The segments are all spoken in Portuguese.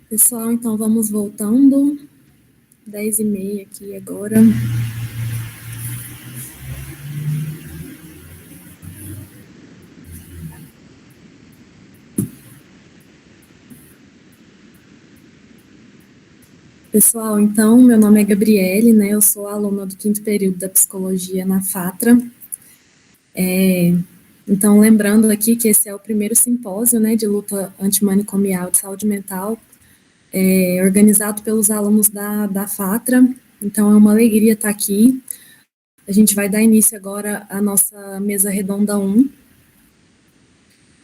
Pessoal, então vamos voltando. 10h30 aqui agora. Pessoal, então, meu nome é Gabriele, né? Eu sou aluna do 5º período da Psicologia na FATRA. Então, lembrando aqui que esse é o primeiro simpósio, né, de luta antimanicomial de saúde mental, organizado pelos alunos da FATRA. Então, é uma alegria estar aqui. A gente vai dar início agora à nossa mesa redonda 1.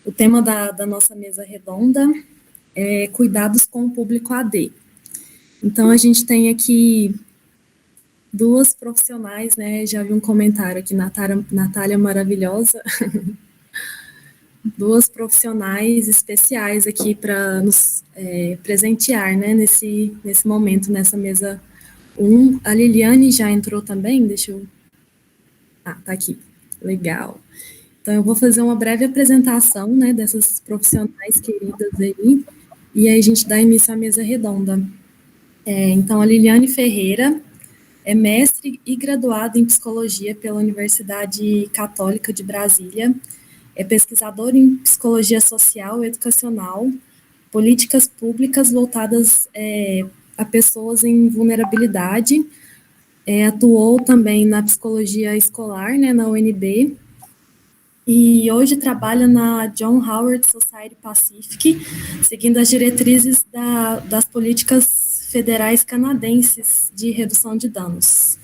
O tema da nossa mesa redonda é cuidados com o público AD. Então, a gente tem aqui duas profissionais, né? Já vi um comentário aqui, Natália maravilhosa. Duas profissionais especiais aqui para nos presentear, né? Nesse momento, nessa mesa 1. A Liliane já entrou também? Deixa eu... Ah, tá aqui. Legal. Então, eu vou fazer uma breve apresentação, né, dessas profissionais queridas aí, e aí a gente dá início à mesa redonda. Então, a Liliane Ferreira é mestre e graduada em Psicologia pela Universidade Católica de Brasília, é pesquisadora em Psicologia Social e Educacional, políticas públicas voltadas a pessoas em vulnerabilidade, atuou também na Psicologia Escolar, né, na UNB, e hoje trabalha na John Howard Society Pacific, seguindo as diretrizes das políticas federais canadenses de redução de danos.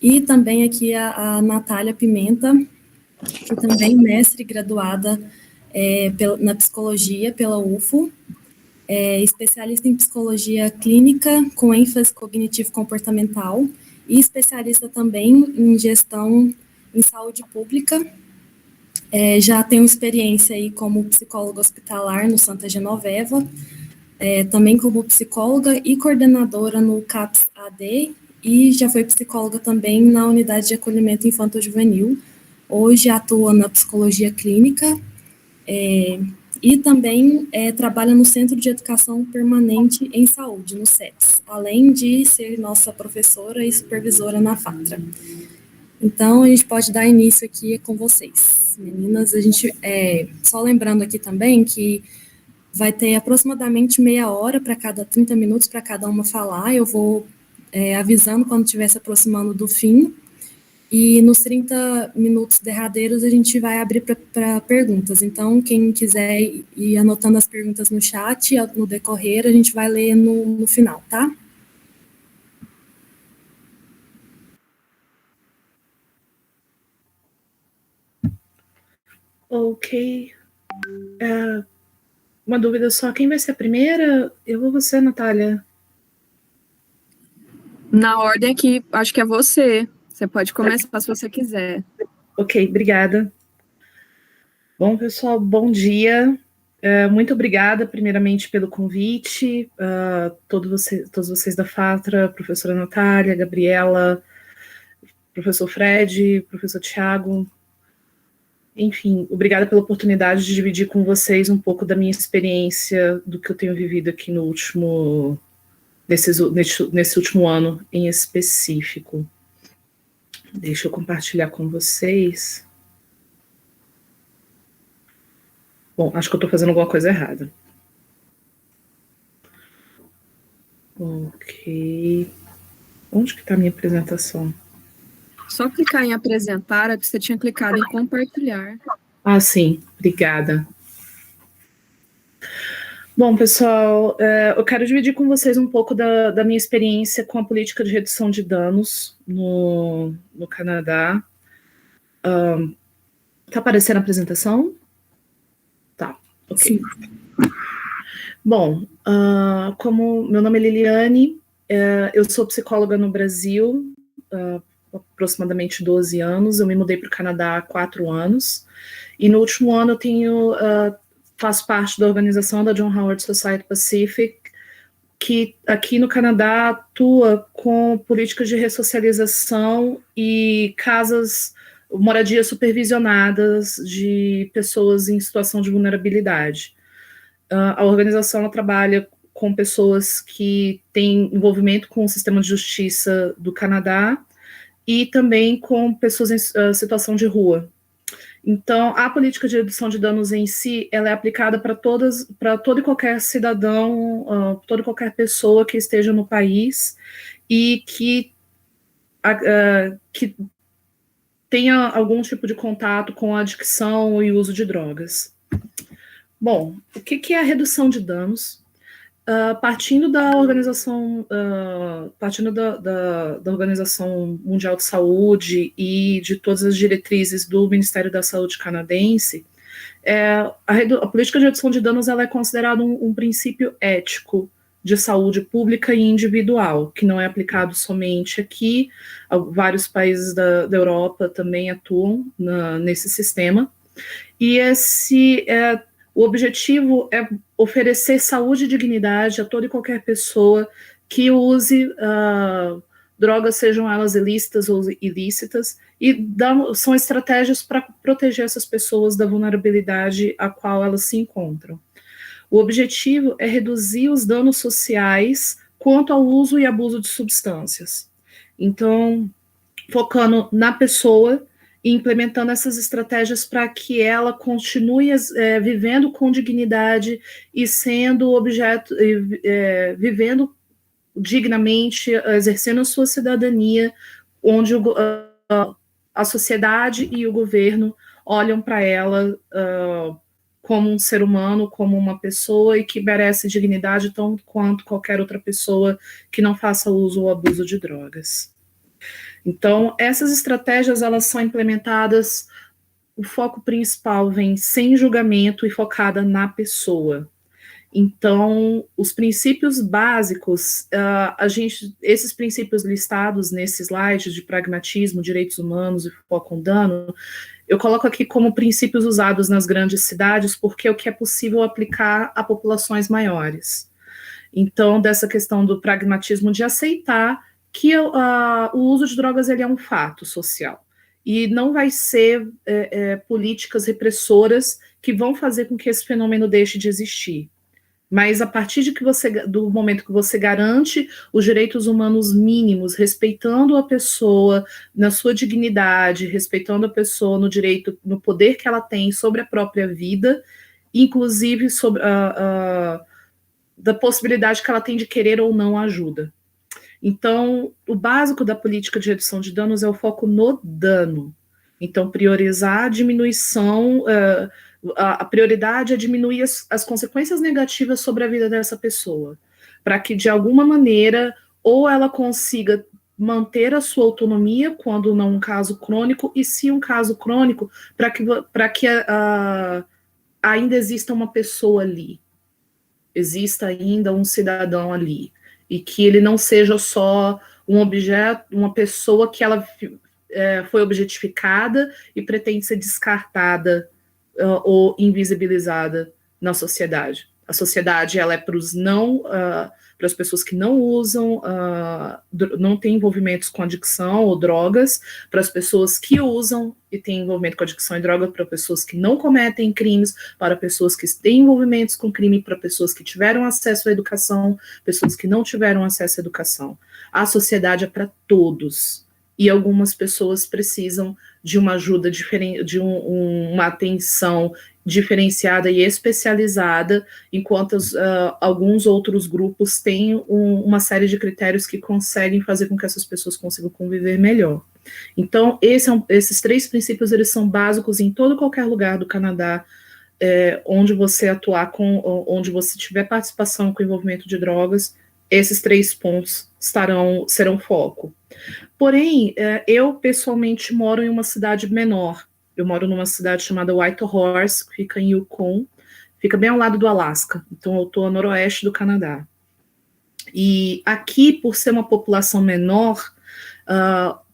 E também aqui a Natália Pimenta, que também é mestre graduada na psicologia pela UFO, especialista em psicologia clínica com ênfase cognitivo-comportamental e especialista também em gestão em saúde pública. Já tenho experiência aí como psicóloga hospitalar no Santa Genoveva, também como psicóloga e coordenadora no CAPS AD, e já foi psicóloga também na Unidade de Acolhimento Infanto-Juvenil. Hoje atua na psicologia clínica e também trabalha no Centro de Educação Permanente em Saúde, no CEPS, além de ser nossa professora e supervisora na FATRA. Então, a gente pode dar início aqui com vocês. Meninas, a gente, só lembrando aqui também que vai ter aproximadamente meia hora para cada 30 minutos para cada uma falar. Eu vou avisando quando estiver se aproximando do fim. E nos 30 minutos derradeiros a gente vai abrir para perguntas. Então, quem quiser ir anotando as perguntas no chat, no decorrer, a gente vai ler no final, tá? Ok. Uma dúvida só, quem vai ser a primeira? Eu ou você, Natália? Na ordem aqui, acho que é você. Você pode começar se você quiser. Ok, obrigada. Bom, pessoal, bom dia. Muito obrigada, primeiramente, pelo convite. Todos vocês da FATRA, professora Natália, Gabriela, professor Fred, professor Tiago. Enfim, obrigada pela oportunidade de dividir com vocês um pouco da minha experiência, do que eu tenho vivido aqui nesse último ano em específico. Deixa eu compartilhar com vocês. Bom, acho que eu estou fazendo alguma coisa errada. Ok. Onde que está a minha apresentação? Só clicar em apresentar, é que você tinha clicado em compartilhar. Ah, sim. Obrigada. Bom, pessoal, eu quero dividir com vocês um pouco da minha experiência com a política de redução de danos no Canadá. Tá aparecendo a apresentação? Tá, ok. Sim. Bom, como meu nome é Liliane, eu sou psicóloga no Brasil, aproximadamente 12 anos, eu me mudei para o Canadá há 4 anos, e no último ano eu faço parte da organização da John Howard Society Pacific, que aqui no Canadá atua com políticas de ressocialização e moradias supervisionadas de pessoas em situação de vulnerabilidade. A organização trabalha com pessoas que têm envolvimento com o sistema de justiça do Canadá e também com pessoas em situação de rua. Então, a política de redução de danos em si, ela é aplicada para todo e qualquer cidadão, toda e qualquer pessoa que esteja no país e que tenha algum tipo de contato com a adicção e uso de drogas. Bom, o que é a redução de danos? Partindo da Organização Mundial de Saúde e de todas as diretrizes do Ministério da Saúde canadense, a política de redução de danos ela é considerada um princípio ético de saúde pública e individual, que não é aplicado somente aqui. Vários países da Europa também atuam nesse sistema. E o objetivo é oferecer saúde e dignidade a toda e qualquer pessoa que use drogas, sejam elas ilícitas ou ilícitas, e são estratégias para proteger essas pessoas da vulnerabilidade a qual elas se encontram. O objetivo é reduzir os danos sociais quanto ao uso e abuso de substâncias. Então, focando na pessoa e implementando essas estratégias para que ela continue vivendo com dignidade e sendo vivendo dignamente, exercendo a sua cidadania, onde a sociedade e o governo olham para ela como um ser humano, como uma pessoa e que merece dignidade tanto quanto qualquer outra pessoa que não faça uso ou abuso de drogas. Então, essas estratégias, elas são implementadas, o foco principal vem sem julgamento e focada na pessoa. Então, os princípios básicos, esses princípios listados nesse slide de pragmatismo, direitos humanos e foco no dano, eu coloco aqui como princípios usados nas grandes cidades, porque é o que é possível aplicar a populações maiores. Então, dessa questão do pragmatismo de aceitar que o uso de drogas ele é um fato social, e não vai ser políticas repressoras que vão fazer com que esse fenômeno deixe de existir. Mas a partir do momento que você garante os direitos humanos mínimos, respeitando a pessoa na sua dignidade, respeitando a pessoa no direito, no poder que ela tem sobre a própria vida, inclusive sobre da possibilidade que ela tem de querer ou não ajuda. Então, o básico da política de redução de danos é o foco no dano. Então, priorizar a diminuição, a prioridade é diminuir as consequências negativas sobre a vida dessa pessoa, para que, de alguma maneira, ou ela consiga manter a sua autonomia, quando não um caso crônico, e se um caso crônico, para que ainda exista uma pessoa ali, exista ainda um cidadão ali, e que ele não seja só um objeto, uma pessoa que ela foi objetificada e pretende ser descartada ou invisibilizada na sociedade. A sociedade ela é para os para as pessoas que não usam, não têm envolvimentos com adicção ou drogas, para as pessoas que usam e têm envolvimento com adicção e droga, para pessoas que não cometem crimes, para pessoas que têm envolvimentos com crime, para pessoas que tiveram acesso à educação, pessoas que não tiveram acesso à educação. A sociedade é para todos, e algumas pessoas precisam de uma ajuda diferente, de uma atenção diferenciada e especializada, enquanto alguns outros grupos têm uma série de critérios que conseguem fazer com que essas pessoas consigam conviver melhor. Então, esses 3 princípios, eles são básicos em todo e qualquer lugar do Canadá, onde você atuar onde você tiver participação com envolvimento de drogas, esses 3 pontos serão foco. Porém, eu pessoalmente moro em uma cidade menor. Eu moro numa cidade chamada Whitehorse, que fica em Yukon, fica bem ao lado do Alasca. Então, eu estou a noroeste do Canadá. E aqui, por ser uma população menor,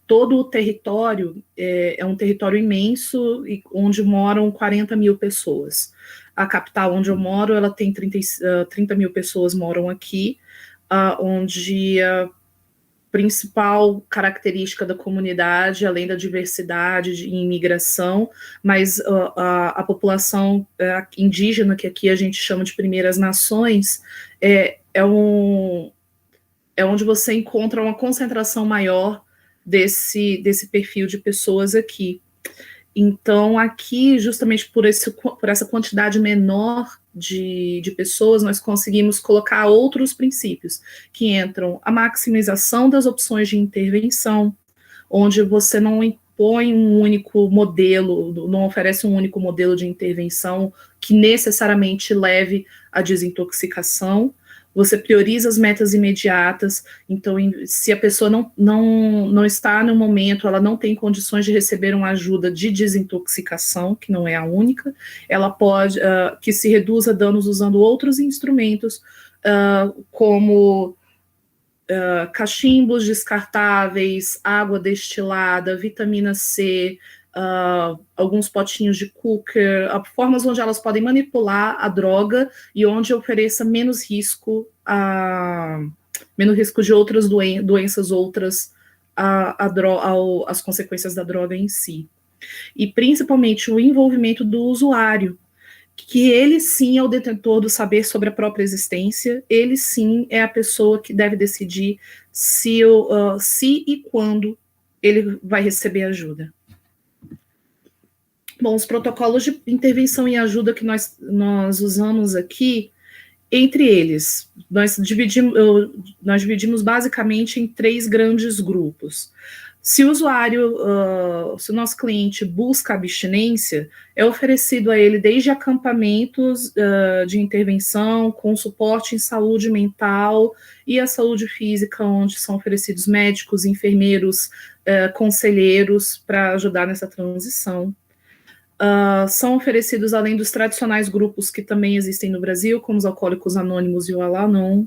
todo o território é um território imenso, onde moram 40 mil pessoas. A capital onde eu moro, ela tem 30 mil pessoas moram aqui, onde a principal característica da comunidade, além da diversidade e imigração, mas a população indígena, que aqui a gente chama de primeiras nações, é onde você encontra uma concentração maior desse perfil de pessoas aqui. Então, aqui, justamente por essa quantidade menor de pessoas, nós conseguimos colocar outros princípios, que entram a maximização das opções de intervenção, onde você não impõe um único modelo, não oferece um único modelo de intervenção que necessariamente leve à desintoxicação. Você prioriza as metas imediatas, então se a pessoa não está no momento, ela não tem condições de receber uma ajuda de desintoxicação, que não é a única, ela pode, que se reduza danos usando outros instrumentos, como cachimbos descartáveis, água destilada, vitamina C, alguns potinhos de cooker, formas onde elas podem manipular a droga e onde ofereça menos risco de outras doenças outras às consequências da droga em si. E principalmente o envolvimento do usuário, que ele sim é o detentor do saber sobre a própria existência, ele sim é a pessoa que deve decidir se e quando ele vai receber ajuda. Bom, os protocolos de intervenção e ajuda que nós usamos aqui, entre eles, nós dividimos basicamente em 3 grandes grupos. Se o usuário, se o nosso cliente busca abstinência, é oferecido a ele desde acampamentos de intervenção, com suporte em saúde mental e a saúde física, onde são oferecidos médicos, enfermeiros, conselheiros para ajudar nessa transição. São oferecidos, além dos tradicionais grupos que também existem no Brasil, como os Alcoólicos Anônimos e o Al-Anon,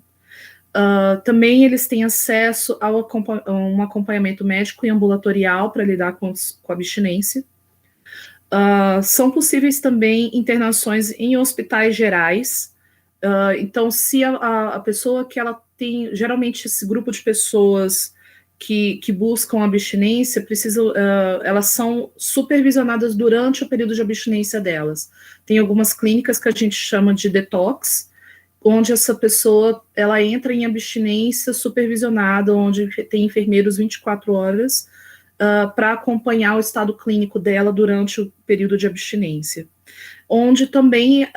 também eles têm acesso a um acompanhamento médico e ambulatorial para lidar com a abstinência. São possíveis também internações em hospitais gerais. Então, se a pessoa que ela tem, geralmente esse grupo de pessoas que buscam abstinência, elas são supervisionadas durante o período de abstinência delas. Tem algumas clínicas que a gente chama de detox, onde essa pessoa ela entra em abstinência supervisionada, onde tem enfermeiros 24 horas para acompanhar o estado clínico dela durante o período de abstinência. Onde também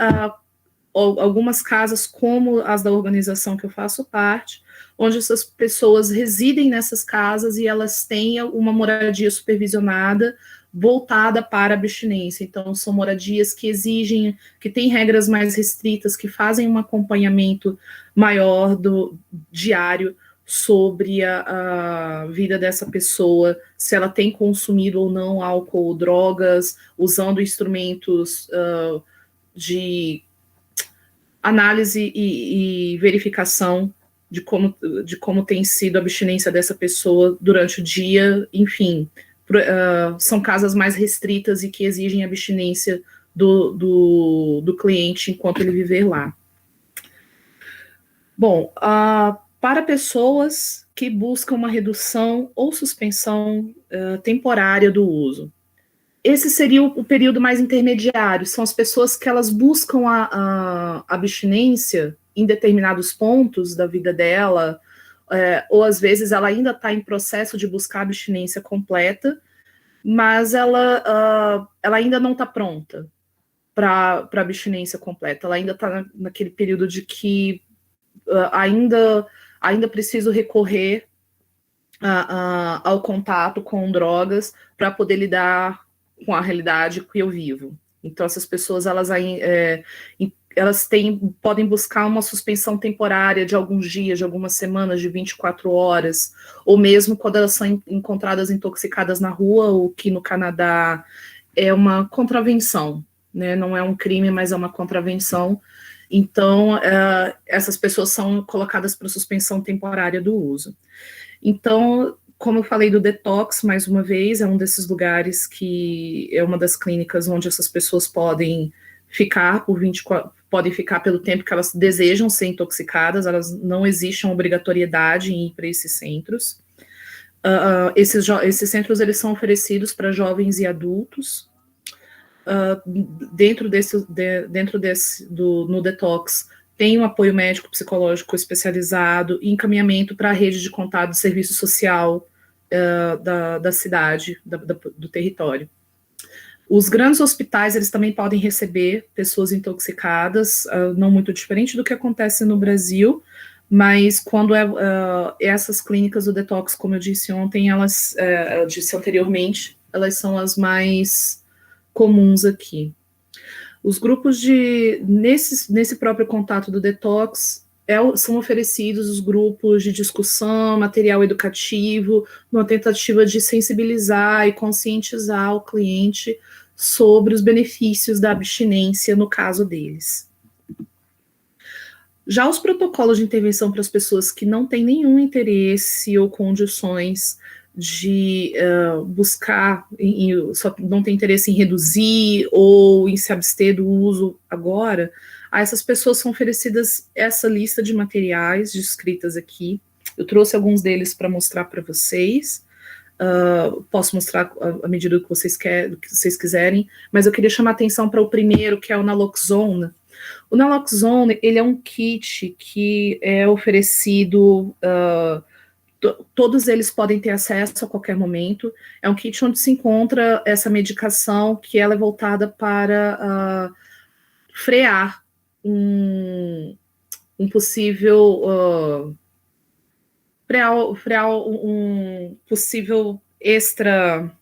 algumas casas, como as da organização que eu faço parte, onde essas pessoas residem nessas casas e elas têm uma moradia supervisionada voltada para a abstinência. Então, são moradias que exigem, que têm regras mais restritas, que fazem um acompanhamento maior diário sobre a vida dessa pessoa, se ela tem consumido ou não álcool ou drogas, usando instrumentos de análise e verificação de como tem sido a abstinência dessa pessoa durante o dia, enfim. São casas mais restritas e que exigem abstinência do cliente enquanto ele viver lá. Bom, para pessoas que buscam uma redução ou suspensão temporária do uso, esse seria o período mais intermediário, são as pessoas que elas buscam a abstinência em determinados pontos da vida dela, ou às vezes ela ainda está em processo de buscar abstinência completa, mas ela ainda não está pronta para abstinência completa, ela ainda está naquele período de que ainda preciso recorrer ao contato com drogas para poder lidar com a realidade que eu vivo. Então, essas pessoas, elas podem buscar uma suspensão temporária de alguns dias, de algumas semanas, de 24 horas, ou mesmo quando elas são encontradas intoxicadas na rua, o que no Canadá é uma contravenção, né? Não é um crime, mas é uma contravenção. Então, essas pessoas são colocadas para suspensão temporária do uso. Então, como eu falei do detox, mais uma vez, é um desses lugares que é uma das clínicas onde essas pessoas podem ficar podem ficar pelo tempo que elas desejam ser intoxicadas, não existe uma obrigatoriedade em ir para esses centros. Esses centros, eles são oferecidos para jovens e adultos. No detox, tem um apoio médico psicológico especializado e encaminhamento para a rede de contato de serviço social da cidade, do território. Os grandes hospitais, eles também podem receber pessoas intoxicadas, não muito diferente do que acontece no Brasil, mas quando essas clínicas do detox, como eu disse ontem, eu disse anteriormente, elas são as mais comuns aqui. Os grupos nesse próprio contato do detox, são oferecidos os grupos de discussão, material educativo, numa tentativa de sensibilizar e conscientizar o cliente sobre os benefícios da abstinência no caso deles. Já os protocolos de intervenção para as pessoas que não têm nenhum interesse ou condições de buscar, só não tem interesse em reduzir ou em se abster do uso agora, a essas pessoas são oferecidas essa lista de materiais descritas aqui. Eu trouxe alguns deles para mostrar para vocês. Posso mostrar à medida que vocês quiserem, mas eu queria chamar a atenção para o primeiro, que é o Naloxone. O Naloxone, ele é um kit que é oferecido, todos eles podem ter acesso a qualquer momento. É um kit onde se encontra essa medicação que ela é voltada para frear um possível frear um possível extra.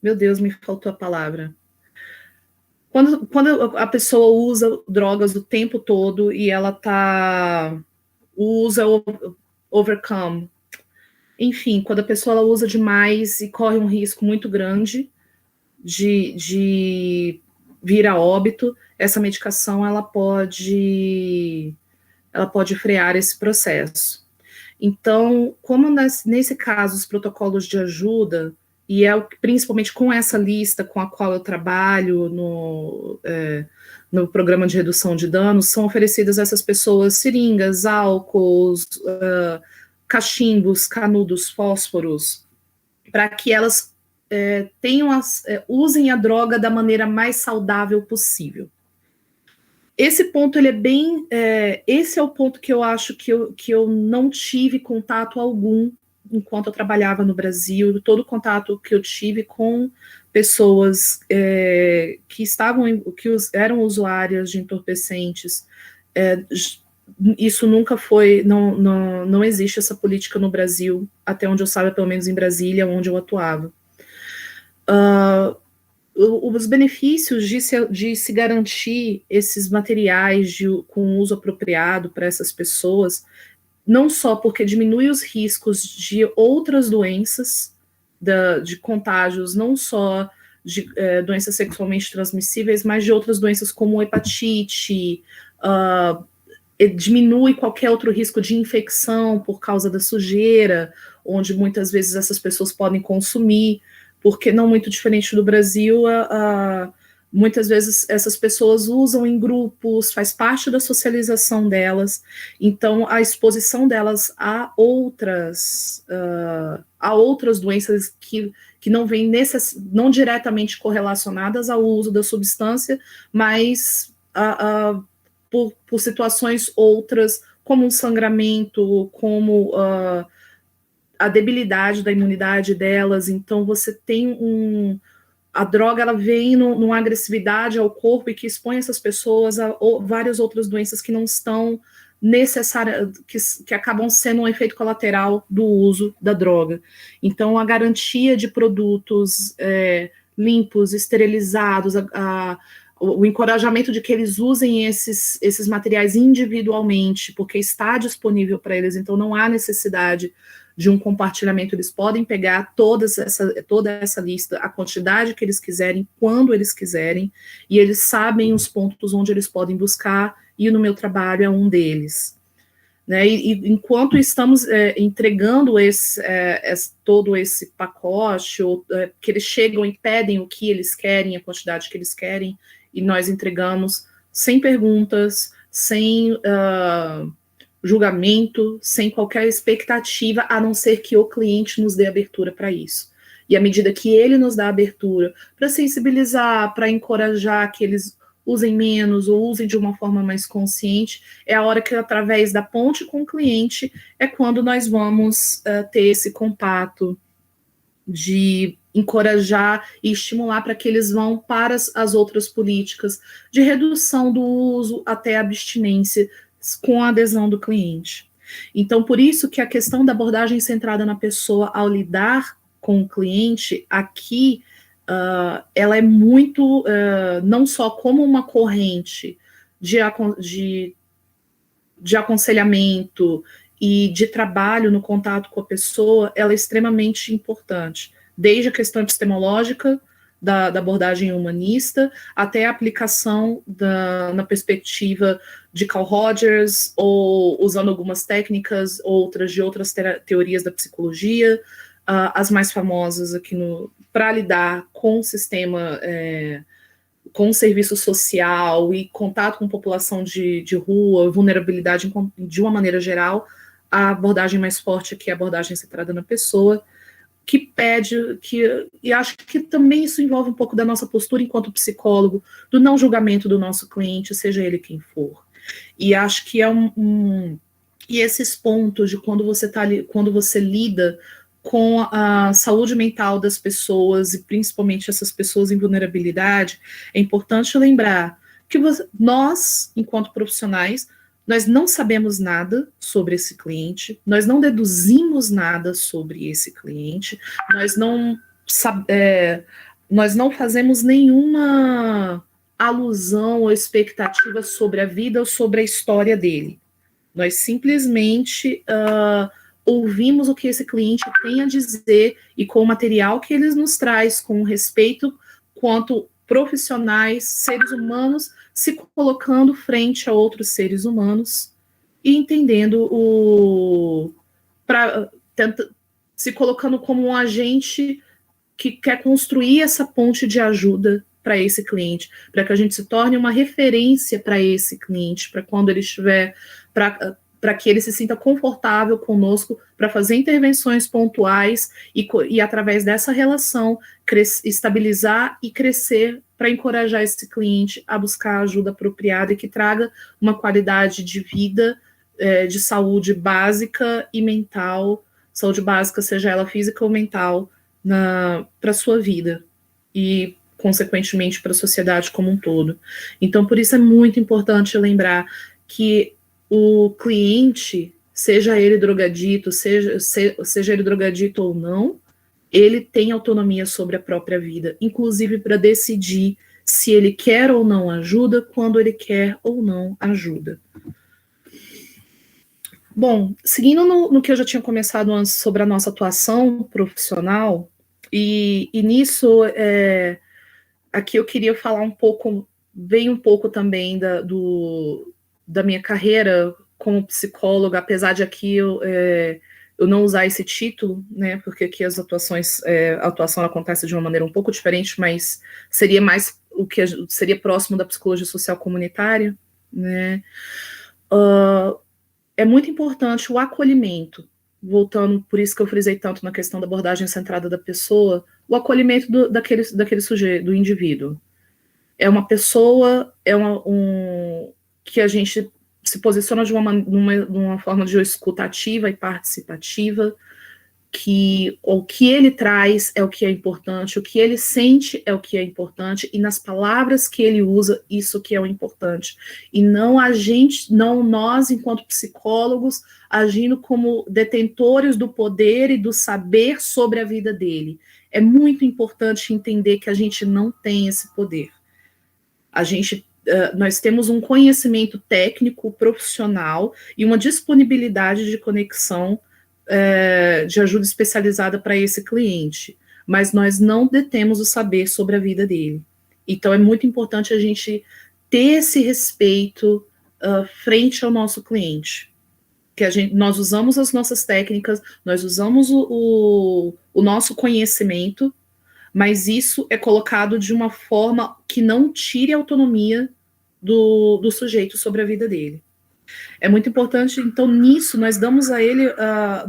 Meu Deus, me faltou a palavra. Quando a pessoa usa drogas o tempo todo e ela usa overcome. Enfim, quando a pessoa ela usa demais e corre um risco muito grande de vir a óbito, essa medicação ela pode frear esse processo. Então, como nesse caso os protocolos de ajuda, e principalmente com essa lista com a qual eu trabalho no programa de redução de danos, são oferecidas a essas pessoas seringas, álcools, cachimbos, canudos, fósforos, para que elas usem a droga da maneira mais saudável possível. Esse ponto, ele é bem... esse é o ponto que eu acho que eu não tive contato algum enquanto eu trabalhava no Brasil. Todo o contato que eu tive com pessoas que eram usuárias de entorpecentes, isso nunca foi... Não existe essa política no Brasil, até onde eu saiba, pelo menos em Brasília, onde eu atuava. Os benefícios de se garantir esses materiais com uso apropriado para essas pessoas, não só porque diminui os riscos de outras doenças, de contágios, não só de doenças sexualmente transmissíveis, mas de outras doenças como hepatite, diminui qualquer outro risco de infecção por causa da sujeira, onde muitas vezes essas pessoas podem consumir, porque não muito diferente do Brasil, muitas vezes essas pessoas usam em grupos, faz parte da socialização delas, então a exposição delas a outras doenças que não vêm não diretamente correlacionadas ao uso da substância, mas por situações outras, como um sangramento, como a debilidade da imunidade delas. Então você tem a droga, ela vem numa agressividade ao corpo e que expõe essas pessoas a várias outras doenças que não estão necessárias, que acabam sendo um efeito colateral do uso da droga. Então a garantia de produtos limpos, esterilizados, o encorajamento de que eles usem esses materiais individualmente, porque está disponível para eles, então não há necessidade de um compartilhamento, eles podem pegar toda essa lista, a quantidade que eles quiserem, quando eles quiserem, e eles sabem os pontos onde eles podem buscar, e no meu trabalho é um deles. Né? E enquanto estamos entregando todo esse pacote, que eles chegam e pedem o que eles querem, a quantidade que eles querem, e nós entregamos sem perguntas, sem julgamento, sem qualquer expectativa, a não ser que o cliente nos dê abertura para isso. E à medida que ele nos dá abertura para sensibilizar, para encorajar que eles usem menos ou usem de uma forma mais consciente, é a hora que, através da ponte com o cliente, é quando nós vamos ter esse contato de encorajar e estimular para que eles vão para as outras políticas de redução do uso até abstinência com a adesão do cliente. Então, por isso que a questão da abordagem centrada na pessoa ao lidar com o cliente, aqui, ela é muito, não só como uma corrente de aconselhamento e de trabalho no contato com a pessoa, ela é extremamente importante, desde a questão epistemológica da abordagem humanista até a aplicação na perspectiva de Carl Rogers, ou usando algumas técnicas, outras de outras teorias da psicologia, as mais famosas aqui para lidar com o sistema, com o serviço social e contato com população de rua, vulnerabilidade de uma maneira geral. A abordagem mais forte aqui é a abordagem centrada na pessoa, que pede, e acho que também isso envolve um pouco da nossa postura enquanto psicólogo, do não julgamento do nosso cliente, seja ele quem for. E acho que e esses pontos de quando você lida com a saúde mental das pessoas, e principalmente essas pessoas em vulnerabilidade, é importante lembrar que nós, enquanto profissionais, nós não sabemos nada sobre esse cliente, nós não deduzimos nada sobre esse cliente, nós não fazemos nenhuma alusão ou expectativa sobre a vida ou sobre a história dele. Nós simplesmente ouvimos o que esse cliente tem a dizer e com o material que ele nos traz, com respeito quanto profissionais, seres humanos, se colocando frente a outros seres humanos e entendendo se colocando como um agente que quer construir essa ponte de ajuda para esse cliente, para que a gente se torne uma referência para esse cliente, para quando ele estiver, para que ele se sinta confortável conosco, para fazer intervenções pontuais e através dessa relação, estabilizar e crescer, para encorajar esse cliente a buscar a ajuda apropriada e que traga uma qualidade de vida, de saúde básica e mental, saúde básica, seja ela física ou mental, para a sua vida e, consequentemente, para a sociedade como um todo. Então, por isso é muito importante lembrar que o cliente, seja ele drogadito, seja ele drogadito ou não, ele tem autonomia sobre a própria vida, inclusive para decidir se ele quer ou não ajuda, quando ele quer ou não ajuda. Bom, seguindo no que eu já tinha começado antes sobre a nossa atuação profissional, e nisso, aqui eu queria falar um pouco também da minha carreira como psicóloga, apesar de aqui eu não usar esse título, né, porque aqui a atuação acontece de uma maneira um pouco diferente, mas seria mais o que seria próximo da psicologia social comunitária, né. É muito importante o acolhimento, voltando, por isso que eu frisei tanto na questão da abordagem centrada da pessoa, o acolhimento daquele sujeito, do indivíduo. É uma pessoa, que a gente se posiciona de uma forma de escutativa e participativa, que o que ele traz é o que é importante, o que ele sente é o que é importante, e nas palavras que ele usa, isso que é o importante. E não nós, enquanto psicólogos, agindo como detentores do poder e do saber sobre a vida dele. É muito importante entender que a gente não tem esse poder. Nós temos um conhecimento técnico, profissional e uma disponibilidade de conexão de ajuda especializada para esse cliente, mas nós não detemos o saber sobre a vida dele. Então é muito importante a gente ter esse respeito frente ao nosso cliente, que nós usamos as nossas técnicas, nós usamos o nosso conhecimento, mas isso é colocado de uma forma que não tire a autonomia do sujeito sobre a vida dele. É muito importante, então, nisso, nós damos a ele,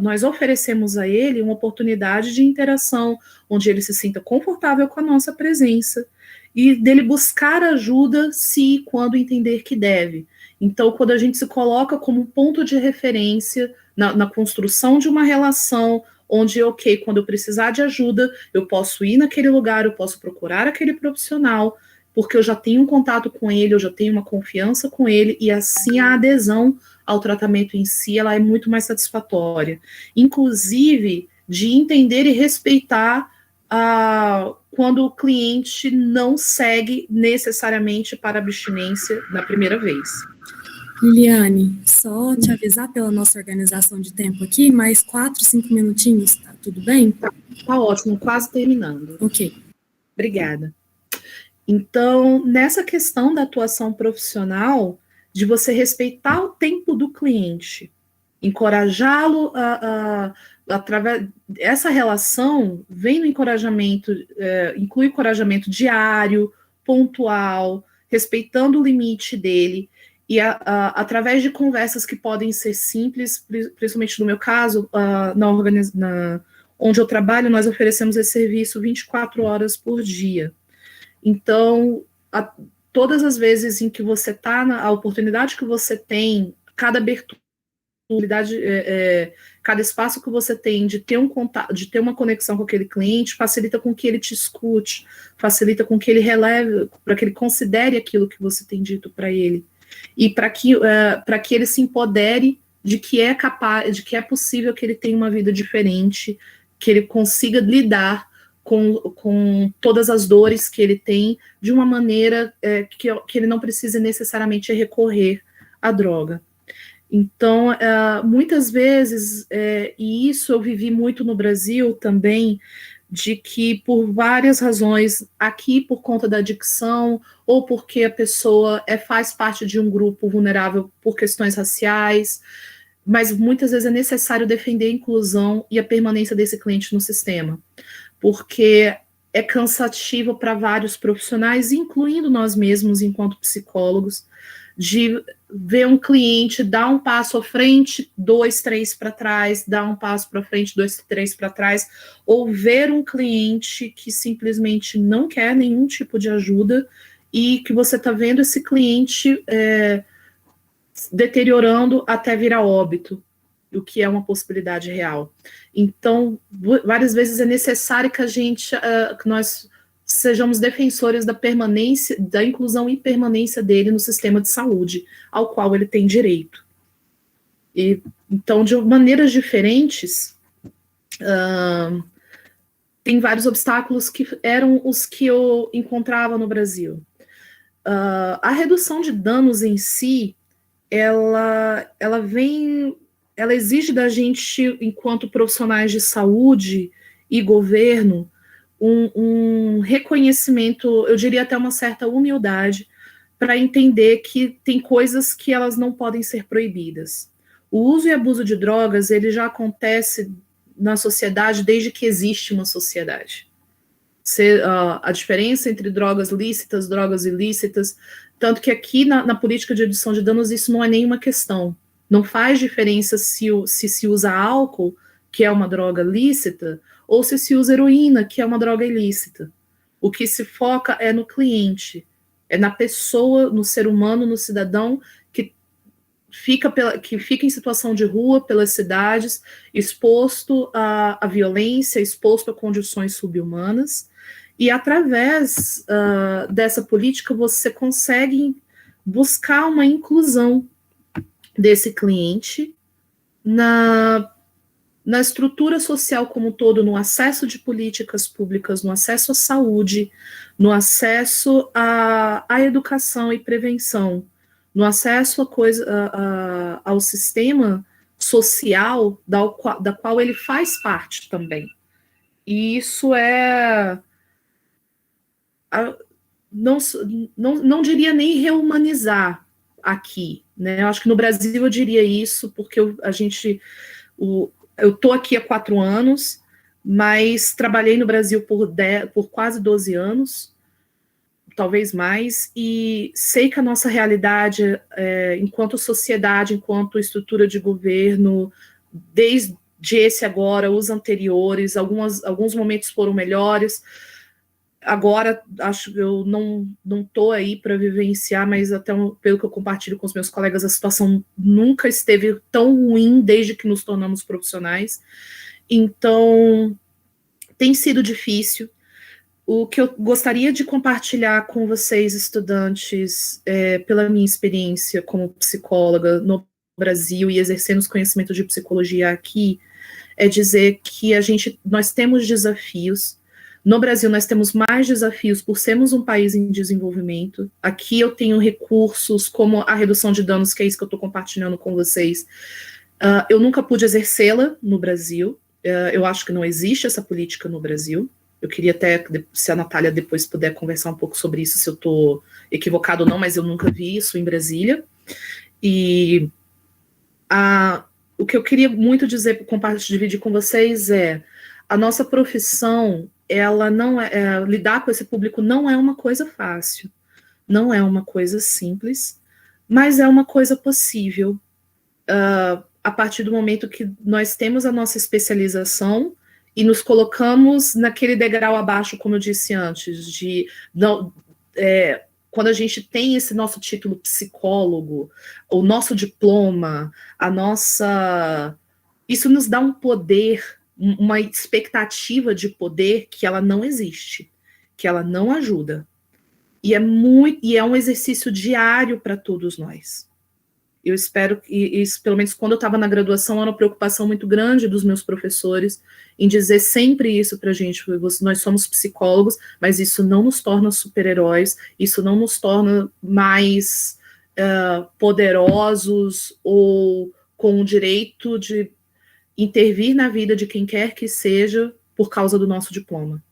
nós oferecemos a ele uma oportunidade de interação, onde ele se sinta confortável com a nossa presença, e dele buscar ajuda se e quando entender que deve. Então, quando a gente se coloca como ponto de referência na construção de uma relação, onde, ok, quando eu precisar de ajuda, eu posso ir naquele lugar, eu posso procurar aquele profissional, porque eu já tenho um contato com ele, eu já tenho uma confiança com ele, e assim a adesão ao tratamento em si, ela é muito mais satisfatória. Inclusive, de entender e respeitar quando o cliente não segue necessariamente para abstinência na primeira vez. Liliane, só te avisar pela nossa organização de tempo aqui, mais 4, 5 minutinhos, tá tudo bem? Tá ótimo, quase terminando. Ok. Obrigada. Então, nessa questão da atuação profissional, de você respeitar o tempo do cliente, encorajá-lo através essa relação vem no encorajamento, inclui encorajamento diário, pontual, respeitando o limite dele, e através de conversas que podem ser simples, principalmente no meu caso, onde eu trabalho, nós oferecemos esse serviço 24 horas por dia. Então, todas as vezes em que você está, a oportunidade que você tem, cada abertura, cada espaço que você tem de ter um contato, de ter uma conexão com aquele cliente, facilita com que ele te escute, facilita com que ele releve, para que ele considere aquilo que você tem dito para ele, e para que ele se empodere de que é capaz, de que é possível que ele tenha uma vida diferente, que ele consiga lidar com todas as dores que ele tem de uma maneira que ele não precise necessariamente recorrer à droga. Então, muitas vezes, e isso eu vivi muito no Brasil também, de que por várias razões, aqui por conta da adicção, ou porque a pessoa faz parte de um grupo vulnerável por questões raciais, mas muitas vezes é necessário defender a inclusão e a permanência desse cliente no sistema, porque é cansativo para vários profissionais, incluindo nós mesmos enquanto psicólogos, de ver um cliente dar um passo à frente, 2, 3 para trás, dar um passo para frente, 2, 3 para trás, ou ver um cliente que simplesmente não quer nenhum tipo de ajuda e que você está vendo esse cliente deteriorando até virar óbito, o que é uma possibilidade real. Então, várias vezes é necessário que que nós sejamos defensores da permanência, da inclusão e permanência dele no sistema de saúde, ao qual ele tem direito. E, então, de maneiras diferentes, tem vários obstáculos que eram os que eu encontrava no Brasil. A redução de danos em si, ela exige da gente, enquanto profissionais de saúde e governo, um reconhecimento, eu diria até uma certa humildade, para entender que tem coisas que elas não podem ser proibidas. O uso e abuso de drogas, ele já acontece na sociedade desde que existe uma sociedade. A diferença entre drogas lícitas, drogas ilícitas, tanto que aqui na política de redução de danos isso não é nenhuma questão. Não faz diferença se usa álcool, que é uma droga lícita, ou se usa heroína, que é uma droga ilícita. O que se foca é no cliente, é na pessoa, no ser humano, no cidadão que fica em situação de rua pelas cidades, exposto à violência, exposto a condições subhumanas, e através dessa política você consegue buscar uma inclusão desse cliente na estrutura social como um todo, no acesso de políticas públicas, no acesso à saúde, no acesso à educação e prevenção, no acesso ao sistema social da qual ele faz parte também. E isso não diria nem rehumanizar aqui, né? Eu acho que no Brasil eu diria isso, porque eu estou aqui há 4 anos, mas trabalhei no Brasil por quase 12 anos, talvez mais, e sei que a nossa realidade, enquanto sociedade, enquanto estrutura de governo, desde esse agora, os anteriores, alguns momentos foram melhores, agora, acho que eu não estou aí para vivenciar, mas até pelo que eu compartilho com os meus colegas, a situação nunca esteve tão ruim desde que nos tornamos profissionais. Então, tem sido difícil. O que eu gostaria de compartilhar com vocês, estudantes, pela minha experiência como psicóloga no Brasil e exercendo os conhecimentos de psicologia aqui, é dizer que nós temos desafios. No Brasil, nós temos mais desafios por sermos um país em desenvolvimento. Aqui eu tenho recursos como a redução de danos, que é isso que eu estou compartilhando com vocês. Eu nunca pude exercê-la no Brasil. Eu acho que não existe essa política no Brasil. Eu queria até, se a Natália depois puder conversar um pouco sobre isso, se eu estou equivocado ou não, mas eu nunca vi isso em Brasília. E o que eu queria muito dizer, dividir com vocês a nossa profissão, ela não lidar com esse público não é uma coisa fácil, não é uma coisa simples, mas é uma coisa possível, a partir do momento que nós temos a nossa especialização e nos colocamos naquele degrau abaixo, como eu disse antes, quando a gente tem esse nosso título psicólogo, o nosso diploma, isso nos dá um poder, uma expectativa de poder que ela não existe, que ela não ajuda. E é um exercício diário para todos nós. Eu espero que isso, pelo menos quando eu estava na graduação, era uma preocupação muito grande dos meus professores em dizer sempre isso para a gente: nós somos psicólogos, mas isso não nos torna super-heróis, isso não nos torna mais poderosos ou com o direito de intervir na vida de quem quer que seja por causa do nosso diploma.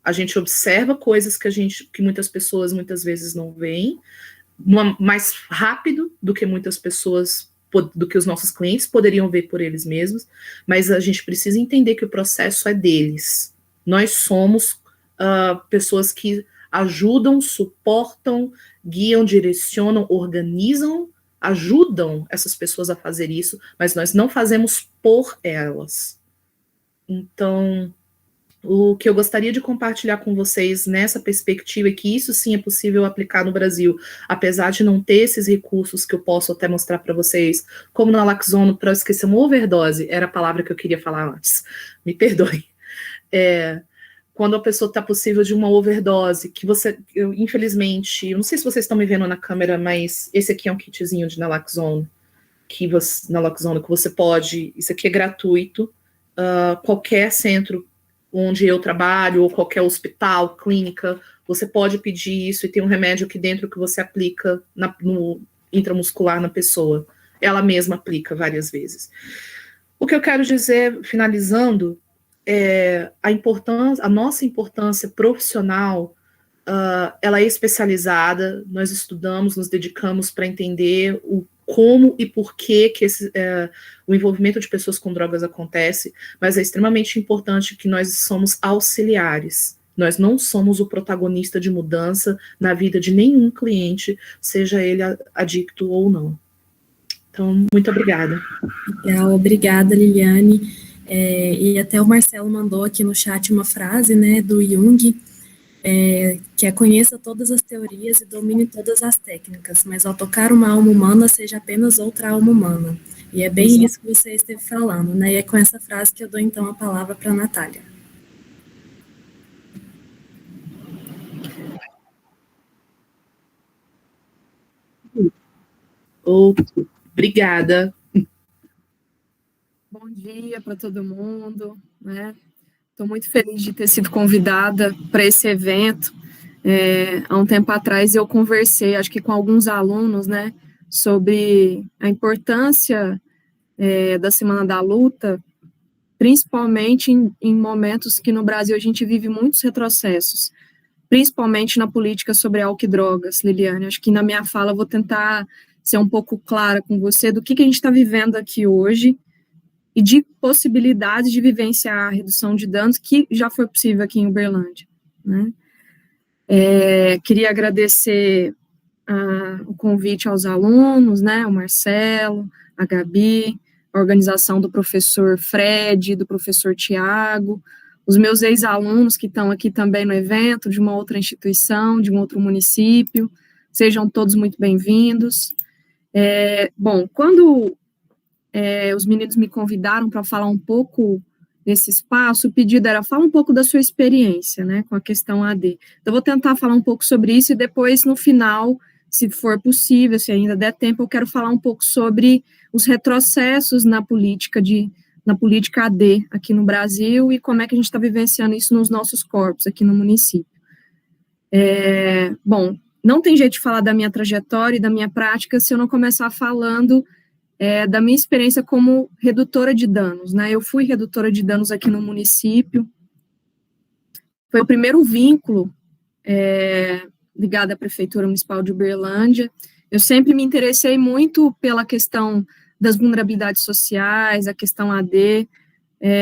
A gente observa coisas que muitas pessoas muitas vezes não veem, mais rápido do que muitas pessoas, do que os nossos clientes poderiam ver por eles mesmos, mas a gente precisa entender que o processo é deles. Nós somos pessoas que ajudam, suportam, guiam, direcionam, organizam, ajudam essas pessoas a fazer isso, mas nós não fazemos por elas. Então, o que eu gostaria de compartilhar com vocês nessa perspectiva é que isso sim é possível aplicar no Brasil, apesar de não ter esses recursos que eu posso até mostrar para vocês, como na naloxona, para esquecer uma overdose, era a palavra que eu queria falar antes, me perdoe. Quando a pessoa está possível de uma overdose, infelizmente, eu não sei se vocês estão me vendo na câmera, mas esse aqui é um kitzinho de naloxona, que você pode, isso aqui é gratuito, qualquer centro onde eu trabalho, ou qualquer hospital, clínica, você pode pedir isso e tem um remédio aqui dentro que você aplica no intramuscular na pessoa. Ela mesma aplica várias vezes. O que eu quero dizer, finalizando, é a nossa importância profissional, ela é especializada, nós estudamos, nos dedicamos para entender como e por que o envolvimento de pessoas com drogas acontece, mas é extremamente importante que nós somos auxiliares. Nós não somos o protagonista de mudança na vida de nenhum cliente, seja ele adicto ou não. Então, muito obrigada. Legal, obrigada, Liliane. E até o Marcelo mandou aqui no chat uma frase, né, do Jung, que é: conheça todas as teorias e domine todas as técnicas, mas ao tocar uma alma humana, seja apenas outra alma humana. E é bem isso que você esteve falando, né? E é com essa frase que eu dou, então, a palavra para a Natália. Obrigada. Bom dia para todo mundo, né? Estou muito feliz de ter sido convidada para esse evento. Há um tempo atrás eu conversei, acho que com alguns alunos, né, sobre a importância da Semana da Luta, principalmente em momentos que no Brasil a gente vive muitos retrocessos, principalmente na política sobre álcool e drogas, Liliane. Acho que na minha fala eu vou tentar ser um pouco clara com você do que a gente está vivendo aqui hoje e de possibilidades de vivenciar a redução de danos que já foi possível aqui em Uberlândia, né? Queria agradecer o convite aos alunos, né, o Marcelo, a Gabi, a organização do professor Fred, do professor Tiago, os meus ex-alunos que estão aqui também no evento, de uma outra instituição, de um outro município, sejam todos muito bem-vindos. Bom, quando os meninos me convidaram para falar um pouco nesse espaço, o pedido era, fala um pouco da sua experiência, né, com a questão AD. Então, eu vou tentar falar um pouco sobre isso e depois, no final, se for possível, se ainda der tempo, eu quero falar um pouco sobre os retrocessos na política AD aqui no Brasil e como é que a gente está vivenciando isso nos nossos corpos aqui no município. Bom, não tem jeito de falar da minha trajetória e da minha prática se eu não começar falando da minha experiência como redutora de danos, né? Eu fui redutora de danos aqui no município. Foi o primeiro vínculo ligado à Prefeitura Municipal de Uberlândia. Eu sempre me interessei muito pela questão das vulnerabilidades sociais, a questão AD.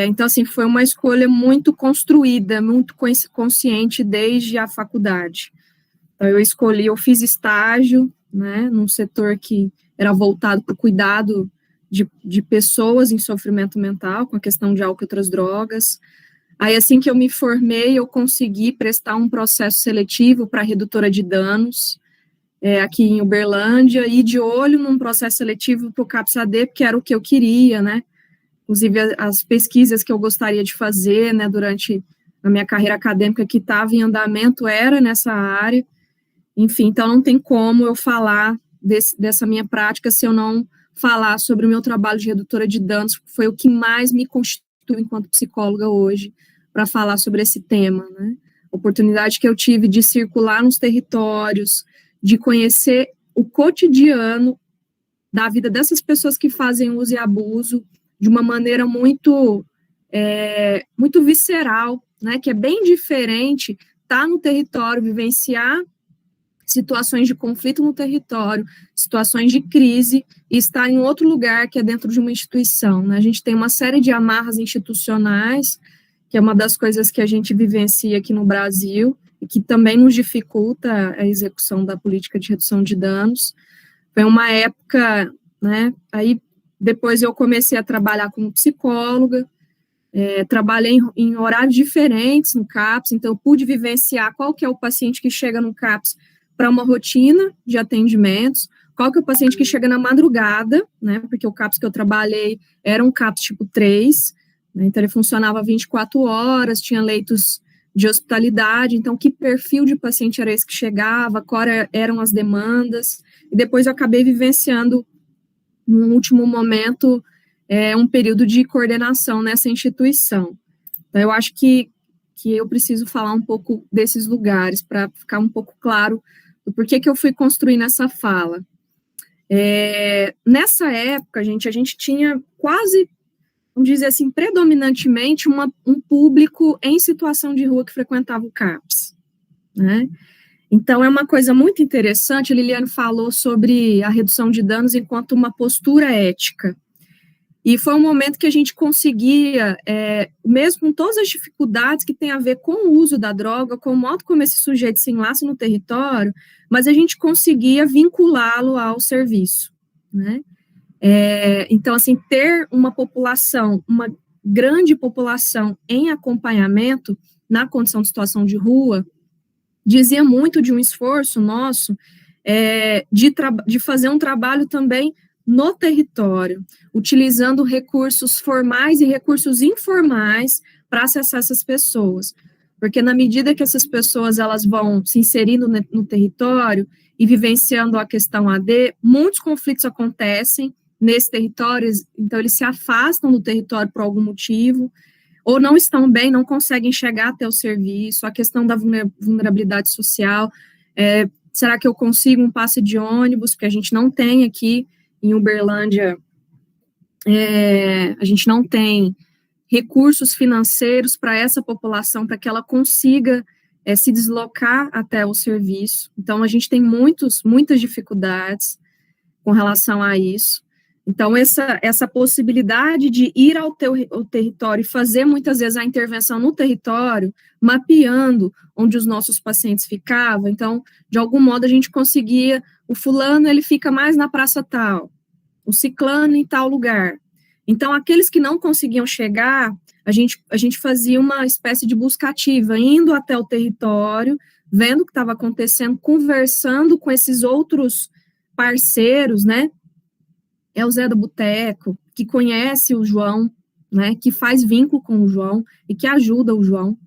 Então, assim, foi uma escolha muito construída, muito consciente desde a faculdade. Então, eu fiz estágio, né, num setor que era voltado para o cuidado de pessoas em sofrimento mental, com a questão de álcool e outras drogas. Aí, assim que eu me formei, eu consegui prestar um processo seletivo para redutora de danos, aqui em Uberlândia, e de olho num processo seletivo para o CAPS-AD, porque era o que eu queria, né? Inclusive, as pesquisas que eu gostaria de fazer, né, durante a minha carreira acadêmica que estava em andamento, era nessa área. Enfim, então não tem como eu falar dessa minha prática se eu não falar sobre o meu trabalho de redutora de danos, que foi o que mais me constitui enquanto psicóloga hoje, para falar sobre esse tema, né? Oportunidade que eu tive de circular nos territórios, de conhecer o cotidiano da vida dessas pessoas que fazem uso e abuso de uma maneira muito, muito visceral, né? Que é bem diferente estar no território, vivenciar situações de conflito no território, situações de crise, e estar em outro lugar que é dentro de uma instituição, né? A gente tem uma série de amarras institucionais, que é uma das coisas que a gente vivencia aqui no Brasil, e que também nos dificulta a execução da política de redução de danos. Foi uma época, né, aí depois eu comecei a trabalhar como psicóloga, trabalhei em horários diferentes no CAPS, então eu pude vivenciar qual que é o paciente que chega no CAPS para uma rotina de atendimentos, qual que é o paciente que chega na madrugada, né, porque o CAPS que eu trabalhei era um CAPS tipo 3, né, então ele funcionava 24 horas, tinha leitos de hospitalidade, então que perfil de paciente era esse que chegava, quais eram as demandas, e depois eu acabei vivenciando, no último momento, um período de coordenação nessa instituição. Então, eu acho que eu preciso falar um pouco desses lugares, para ficar um pouco claro do porquê que eu fui construindo essa fala. Nessa época, a gente tinha quase, vamos dizer assim, predominantemente um público em situação de rua que frequentava o CAPS, né? Então, é uma coisa muito interessante, a Liliane falou sobre a redução de danos enquanto uma postura ética. E foi um momento que a gente conseguia, mesmo com todas as dificuldades que tem a ver com o uso da droga, com o modo como esse sujeito se enlaça no território, mas a gente conseguia vinculá-lo ao serviço, né? Então, assim, ter uma população, uma grande população em acompanhamento na condição de situação de rua, dizia muito de um esforço nosso de fazer um trabalho também no território, utilizando recursos formais e recursos informais para acessar essas pessoas, porque na medida que essas pessoas elas vão se inserindo no território e vivenciando a questão AD, muitos conflitos acontecem nesse território, então eles se afastam do território por algum motivo, ou não estão bem, não conseguem chegar até o serviço, a questão da vulnerabilidade social, será que eu consigo um passe de ônibus, porque a gente não tem aqui em Uberlândia, a gente não tem recursos financeiros para essa população, para que ela consiga se deslocar até o serviço, então a gente tem muitas dificuldades com relação a isso. Então, essa possibilidade de ir ao território e fazer, muitas vezes, a intervenção no território, mapeando onde os nossos pacientes ficavam, então, de algum modo, a gente conseguia, o fulano, ele fica mais na praça tal, o ciclano em tal lugar. Então, aqueles que não conseguiam chegar, a gente fazia uma espécie de busca ativa, indo até o território, vendo o que estava acontecendo, conversando com esses outros parceiros, né? É o Zé do Boteco, que conhece o João, né? Que faz vínculo com o João e que ajuda o João.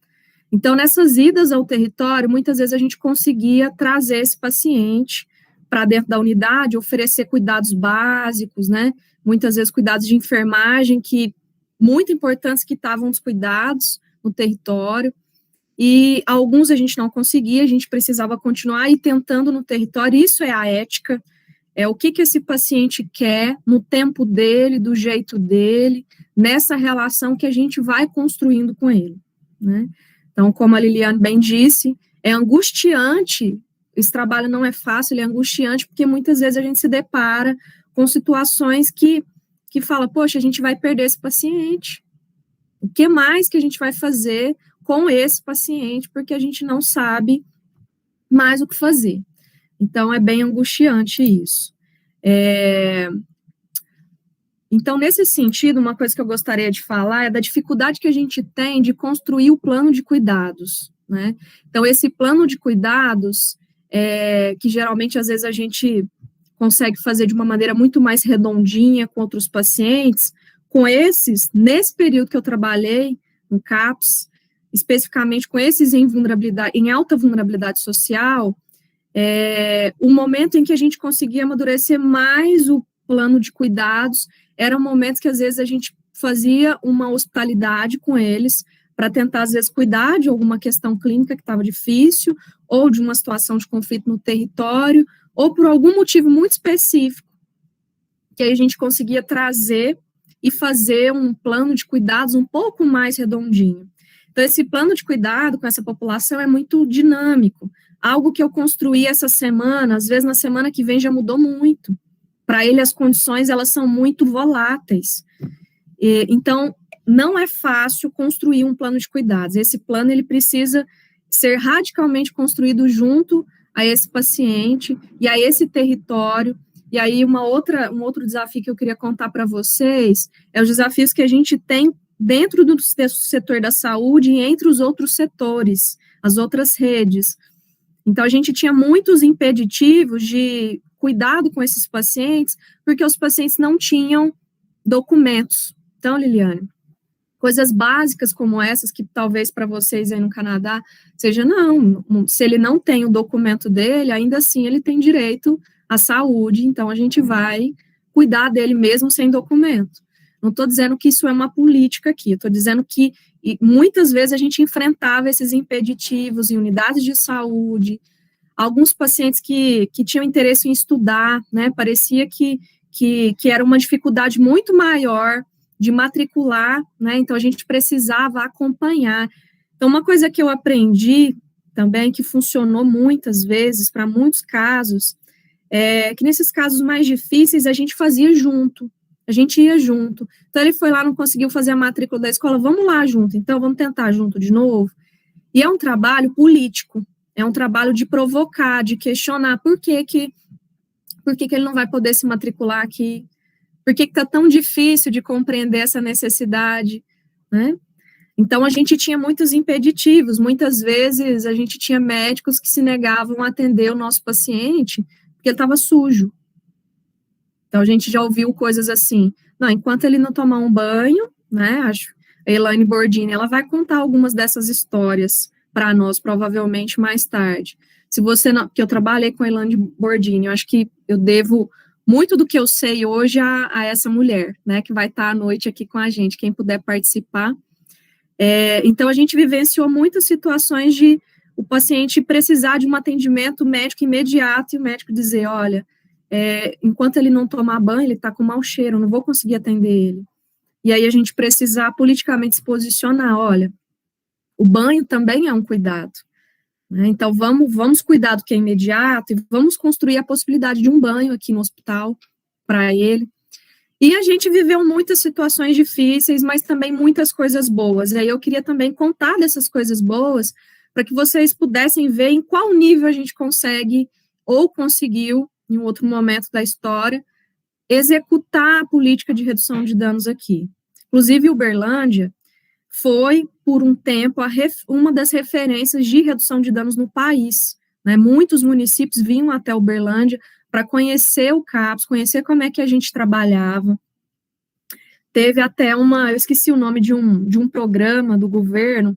Então, nessas idas ao território, muitas vezes a gente conseguia trazer esse paciente para dentro da unidade, oferecer cuidados básicos, né? Muitas vezes cuidados de enfermagem, que muito importantes, que estavam descuidados no território, e alguns a gente não conseguia, a gente precisava continuar aí tentando no território. Isso é a ética, é o que esse paciente quer, no tempo dele, do jeito dele, nessa relação que a gente vai construindo com ele, né? Então, como a Liliane bem disse, é angustiante, esse trabalho não é fácil, ele é angustiante, porque muitas vezes a gente se depara com situações que fala, poxa, a gente vai perder esse paciente, o que mais que a gente vai fazer com esse paciente, porque a gente não sabe mais o que fazer. Então, é bem angustiante isso. Então, nesse sentido, uma coisa que eu gostaria de falar é da dificuldade que a gente tem de construir o plano de cuidados, né? Então, esse plano de cuidados, que geralmente, às vezes, a gente consegue fazer de uma maneira muito mais redondinha com outros pacientes, com esses, nesse período que eu trabalhei no CAPS, especificamente com esses em alta vulnerabilidade social, o momento em que a gente conseguia amadurecer mais o plano de cuidados eram momentos que, às vezes, a gente fazia uma hospitalidade com eles para tentar, às vezes, cuidar de alguma questão clínica que estava difícil, ou de uma situação de conflito no território, ou por algum motivo muito específico, que aí a gente conseguia trazer e fazer um plano de cuidados um pouco mais redondinho. Então, esse plano de cuidado com essa população é muito dinâmico. Algo que eu construí essa semana, às vezes na semana que vem já mudou muito. Para ele, as condições, elas são muito voláteis. Então, não é fácil construir um plano de cuidados. Esse plano, ele precisa ser radicalmente construído junto a esse paciente e a esse território. E aí, um outro desafio que eu queria contar para vocês é os desafios que a gente tem dentro do setor da saúde e entre os outros setores, as outras redes. Então, a gente tinha muitos impeditivos de cuidado com esses pacientes, porque os pacientes não tinham documentos. Então, Liliane, coisas básicas como essas, que talvez para vocês aí no Canadá seja, não, se ele não tem o documento dele, ainda assim ele tem direito à saúde, então a gente vai cuidar dele mesmo sem documento. Não estou dizendo que isso é uma política aqui, estou dizendo que muitas vezes a gente enfrentava esses impeditivos em unidades de saúde, alguns pacientes que tinham interesse em estudar, né, parecia que era uma dificuldade muito maior de matricular, né, então a gente precisava acompanhar. Então, uma coisa que eu aprendi também, que funcionou muitas vezes, para muitos casos, é que nesses casos mais difíceis, a gente fazia junto, a gente ia junto. Então, ele foi lá, não conseguiu fazer a matrícula da escola, vamos lá junto, então vamos tentar junto de novo. E é um trabalho político, é um trabalho de provocar, de questionar por que ele não vai poder se matricular aqui, por que está tão difícil de compreender essa necessidade, né? Então, a gente tinha muitos impeditivos, muitas vezes a gente tinha médicos que se negavam a atender o nosso paciente porque ele estava sujo. Então, a gente já ouviu coisas assim, não, enquanto ele não tomar um banho, né, acho, a Elaine Bordini, ela vai contar algumas dessas histórias para nós, provavelmente, mais tarde. Se você não, porque eu trabalhei com a Elaine Bordini, eu acho que eu devo muito do que eu sei hoje a essa mulher, né, que vai estar à noite aqui com a gente, quem puder participar. Então, a gente vivenciou muitas situações de o paciente precisar de um atendimento médico imediato e o médico dizer, olha, enquanto ele não tomar banho, ele está com mau cheiro, eu não vou conseguir atender ele. E aí a gente precisar politicamente se posicionar, olha, o banho também é um cuidado, né? Então vamos cuidar do que é imediato e vamos construir a possibilidade de um banho aqui no hospital para ele. E a gente viveu muitas situações difíceis, mas também muitas coisas boas. E aí eu queria também contar dessas coisas boas para que vocês pudessem ver em qual nível a gente consegue ou conseguiu, em um outro momento da história, executar a política de redução de danos aqui. Inclusive, Uberlândia foi, por um tempo, uma das referências de redução de danos no país, né? Muitos municípios vinham até Uberlândia para conhecer o CAPS, conhecer como é que a gente trabalhava. Teve até eu esqueci o nome de um programa do governo,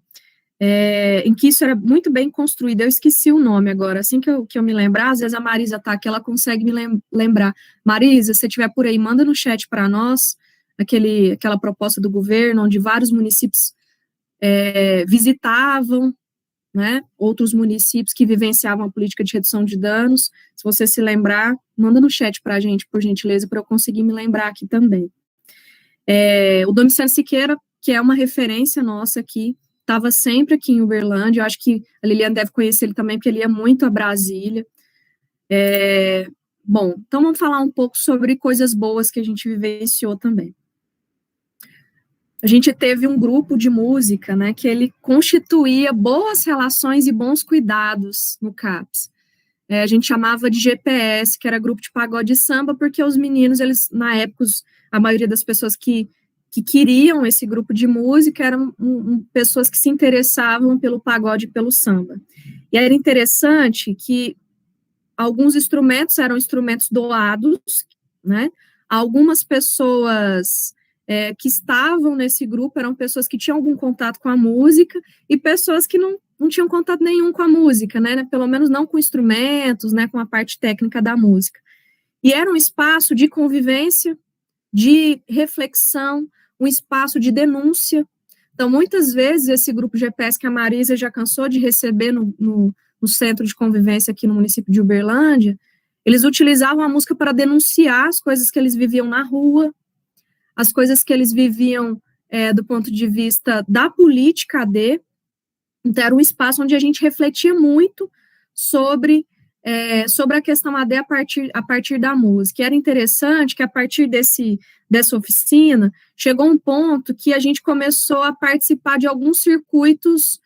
em que isso era muito bem construído, eu esqueci o nome agora, assim que eu me lembrar, às vezes a Marisa tá aqui, ela consegue me lembrar. Marisa, se você estiver por aí, manda no chat para nós, aquela proposta do governo, onde vários municípios visitavam, né, outros municípios que vivenciavam a política de redução de danos. Se você se lembrar, manda no chat para a gente, por gentileza, para eu conseguir me lembrar aqui também. O Domiciano Siqueira, que é uma referência nossa aqui, estava sempre aqui em Uberlândia, eu acho que a Liliane deve conhecer ele também, porque ele ia muito a Brasília. Bom, então vamos falar um pouco sobre coisas boas que a gente vivenciou também. A gente teve um grupo de música, né, que ele constituía boas relações e bons cuidados no CAPS. A gente chamava de GPS, que era grupo de pagode e samba, porque os meninos, eles, na época, a maioria das pessoas que queriam esse grupo de música eram pessoas que se interessavam pelo pagode e pelo samba. E era interessante que alguns instrumentos eram instrumentos doados, né? Algumas pessoas que estavam nesse grupo eram pessoas que tinham algum contato com a música e pessoas que não tinham contato nenhum com a música, né? Pelo menos não com instrumentos, né? Com a parte técnica da música. E era um espaço de convivência, de reflexão, um espaço de denúncia. Então, muitas vezes, esse grupo GPS que a Marisa já cansou de receber no centro de convivência aqui no município de Uberlândia, eles utilizavam a música para denunciar as coisas que eles viviam na rua, as coisas que eles viviam do ponto de vista da política AD. Então, era um espaço onde a gente refletia muito sobre a questão AD a partir da música. E era interessante que, a partir dessa oficina, chegou um ponto que a gente começou a participar de alguns circuitos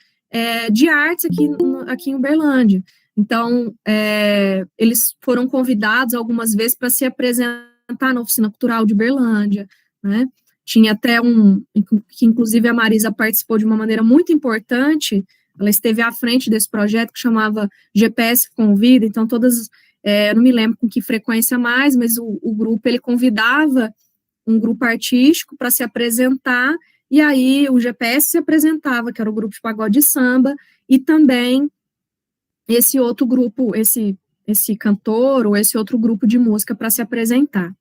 de artes aqui em Uberlândia. Então, eles foram convidados algumas vezes para se apresentar na Oficina Cultural de Uberlândia, né? Tinha até que inclusive a Marisa participou de uma maneira muito importante. Ela esteve à frente desse projeto que chamava GPS Convida. Então, eu não me lembro com que frequência mais, mas o grupo, ele convidava um grupo artístico para se apresentar, e aí o GPS se apresentava, que era o grupo de pagode e samba, e também esse outro grupo, esse cantor, ou esse outro grupo de música para se apresentar.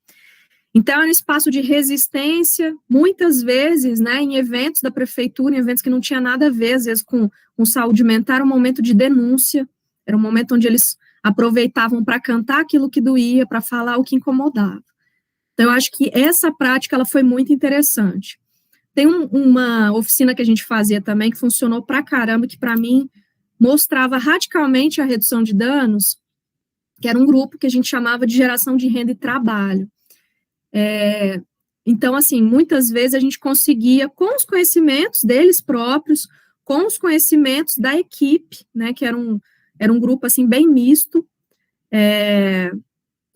Então, era um espaço de resistência, muitas vezes, né, em eventos da prefeitura, em eventos que não tinha nada a ver, às vezes, com saúde mental, era um momento de denúncia, era um momento onde eles aproveitavam para cantar aquilo que doía, para falar o que incomodava. Então, eu acho que essa prática, ela foi muito interessante. Tem uma oficina que a gente fazia também, que funcionou pra caramba, que para mim mostrava radicalmente a redução de danos, que era um grupo que a gente chamava de geração de renda e trabalho. Então, assim, muitas vezes a gente conseguia, com os conhecimentos deles próprios, com os conhecimentos da equipe, né, que era um grupo, assim, bem misto,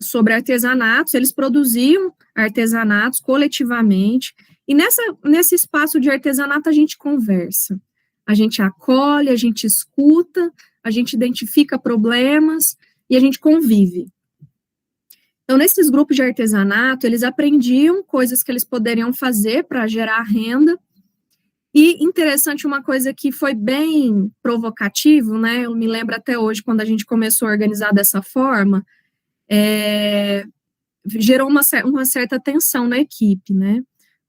sobre artesanatos, eles produziam artesanatos coletivamente, e nesse espaço de artesanato a gente conversa, a gente acolhe, a gente escuta, a gente identifica problemas e a gente convive. Então, nesses grupos de artesanato, eles aprendiam coisas que eles poderiam fazer para gerar renda. E interessante, uma coisa que foi bem provocativo, né? Eu me lembro até hoje, quando a gente começou a organizar dessa forma, gerou uma certa tensão na equipe, né?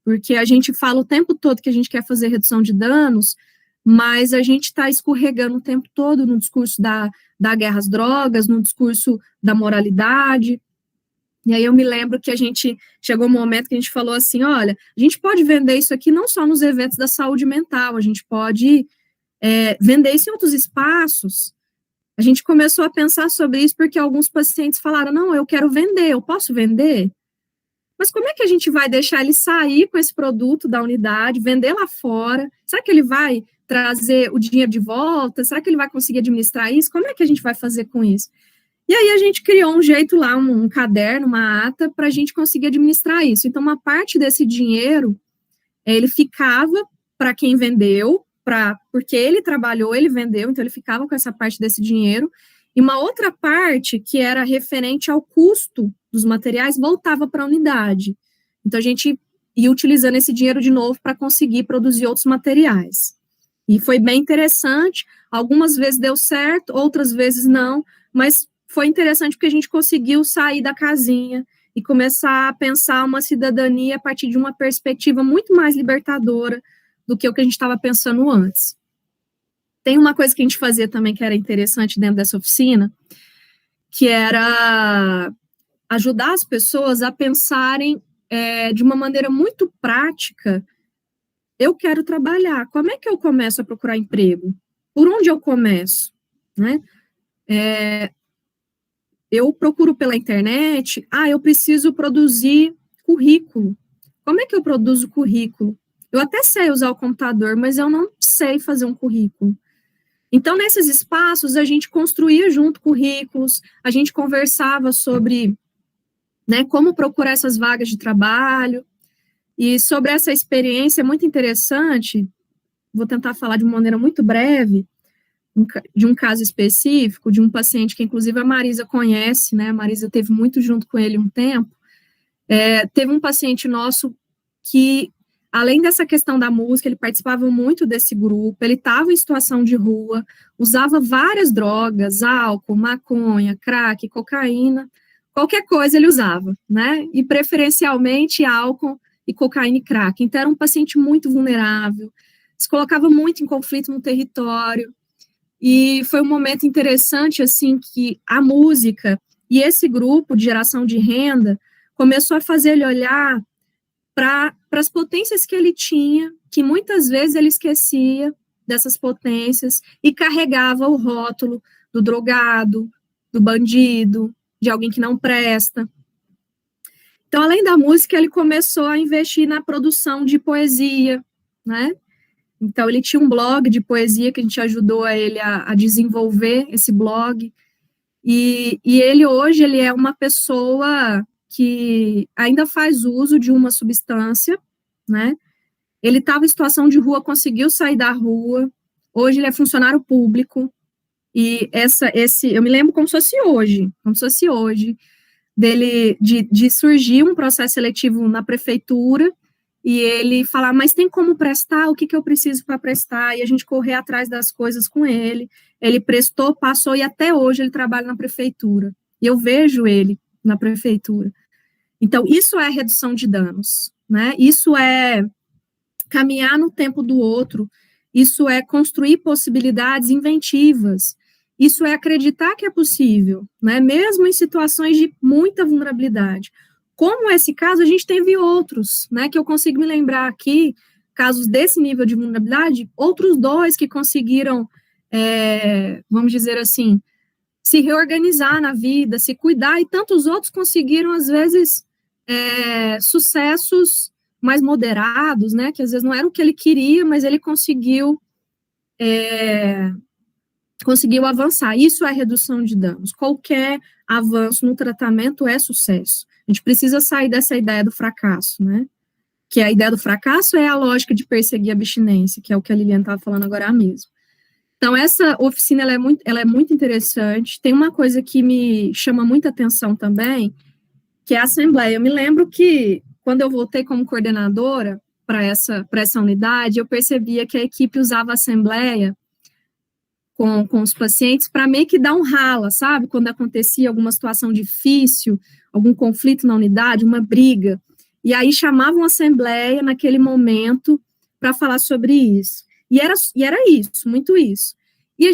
Porque a gente fala o tempo todo que a gente quer fazer redução de danos, mas a gente está escorregando o tempo todo no discurso da guerra às drogas, no discurso da moralidade. E aí eu me lembro que chegou um momento que a gente falou assim, olha, a gente pode vender isso aqui não só nos eventos da saúde mental, a gente pode vender isso em outros espaços. A gente começou a pensar sobre isso porque alguns pacientes falaram, não, eu quero vender, eu posso vender? Mas como é que a gente vai deixar ele sair com esse produto da unidade, vender lá fora? Será que ele vai trazer o dinheiro de volta? Será que ele vai conseguir administrar isso? Como é que a gente vai fazer com isso? E aí a gente criou um jeito lá, um caderno, uma ata, para a gente conseguir administrar isso. Então, uma parte desse dinheiro, ele ficava para quem vendeu, porque ele trabalhou, ele vendeu, então ele ficava com essa parte desse dinheiro, e uma outra parte que era referente ao custo dos materiais voltava para a unidade. Então a gente ia utilizando esse dinheiro de novo para conseguir produzir outros materiais. E foi bem interessante, algumas vezes deu certo, outras vezes não, mas foi interessante porque a gente conseguiu sair da casinha e começar a pensar uma cidadania a partir de uma perspectiva muito mais libertadora do que o que a gente estava pensando antes. Tem uma coisa que a gente fazia também que era interessante dentro dessa oficina, que era ajudar as pessoas a pensarem de uma maneira muito prática. Eu quero trabalhar, como é que eu começo a procurar emprego? Por onde eu começo? Né? Eu procuro pela internet, eu preciso produzir currículo. Como é que eu produzo currículo? Eu até sei usar o computador, mas eu não sei fazer um currículo. Então, nesses espaços, a gente construía junto currículos, a gente conversava sobre, né, como procurar essas vagas de trabalho, e sobre essa experiência muito interessante, vou tentar falar de uma maneira muito breve, de um caso específico, de um paciente que, inclusive, a Marisa conhece, né, a Marisa teve muito junto com ele um tempo, teve um paciente nosso que, além dessa questão da música, ele participava muito desse grupo, ele estava em situação de rua, usava várias drogas, álcool, maconha, crack, cocaína, qualquer coisa ele usava, né, e preferencialmente álcool e cocaína e crack. Então, era um paciente muito vulnerável, se colocava muito em conflito no território, e foi um momento interessante, assim, que a música e esse grupo de geração de renda começou a fazer ele olhar para as potências que ele tinha, que muitas vezes ele esquecia dessas potências e carregava o rótulo do drogado, do bandido, de alguém que não presta. Então, além da música, ele começou a investir na produção de poesia, né? Então, ele tinha um blog de poesia que a gente ajudou ele a desenvolver esse blog, e ele hoje, ele é uma pessoa que ainda faz uso de uma substância, né? Ele estava em situação de rua, conseguiu sair da rua, hoje ele é funcionário público, e eu me lembro como se fosse hoje, de surgir um processo seletivo na prefeitura, e ele falar, mas tem como prestar? O que eu preciso para prestar? E a gente correr atrás das coisas com ele. Ele prestou, passou, e até hoje ele trabalha na prefeitura. E eu vejo ele na prefeitura. Então, isso é redução de danos, né? Isso é caminhar no tempo do outro, isso é construir possibilidades inventivas, isso é acreditar que é possível, né? Mesmo em situações de muita vulnerabilidade. Como esse caso, a gente teve outros, né, que eu consigo me lembrar aqui, casos desse nível de vulnerabilidade, outros 2 que conseguiram, vamos dizer assim, se reorganizar na vida, se cuidar, e tantos outros conseguiram, às vezes, sucessos mais moderados, né, que às vezes não era o que ele queria, mas ele conseguiu avançar. Isso é redução de danos. Qualquer avanço no tratamento é sucesso. A gente precisa sair dessa ideia do fracasso, né? Que a ideia do fracasso é a lógica de perseguir a abstinência, que é o que a Liliane estava falando agora mesmo. Então, essa oficina, ela é muito interessante. Tem uma coisa que me chama muita atenção também, que é a assembleia. Eu me lembro que, quando eu voltei como coordenadora para essa unidade, eu percebia que a equipe usava a assembleia com os pacientes para meio que dar um rala, sabe? Quando acontecia alguma situação difícil, algum conflito na unidade, uma briga, e aí chamavam a assembleia naquele momento para falar sobre isso. E era isso, muito isso. E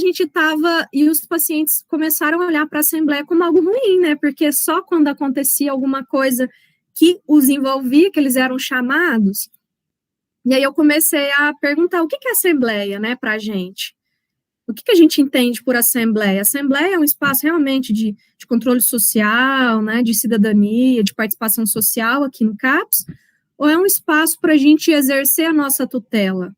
os pacientes começaram a olhar para a assembleia como algo ruim, né? Porque só quando acontecia alguma coisa que os envolvia, que eles eram chamados. E aí eu comecei a perguntar o que é assembleia, né, para a gente? O que a gente entende por assembleia? Assembleia é um espaço realmente de controle social, né, de cidadania, de participação social aqui no CAPS, ou é um espaço para a gente exercer a nossa tutela?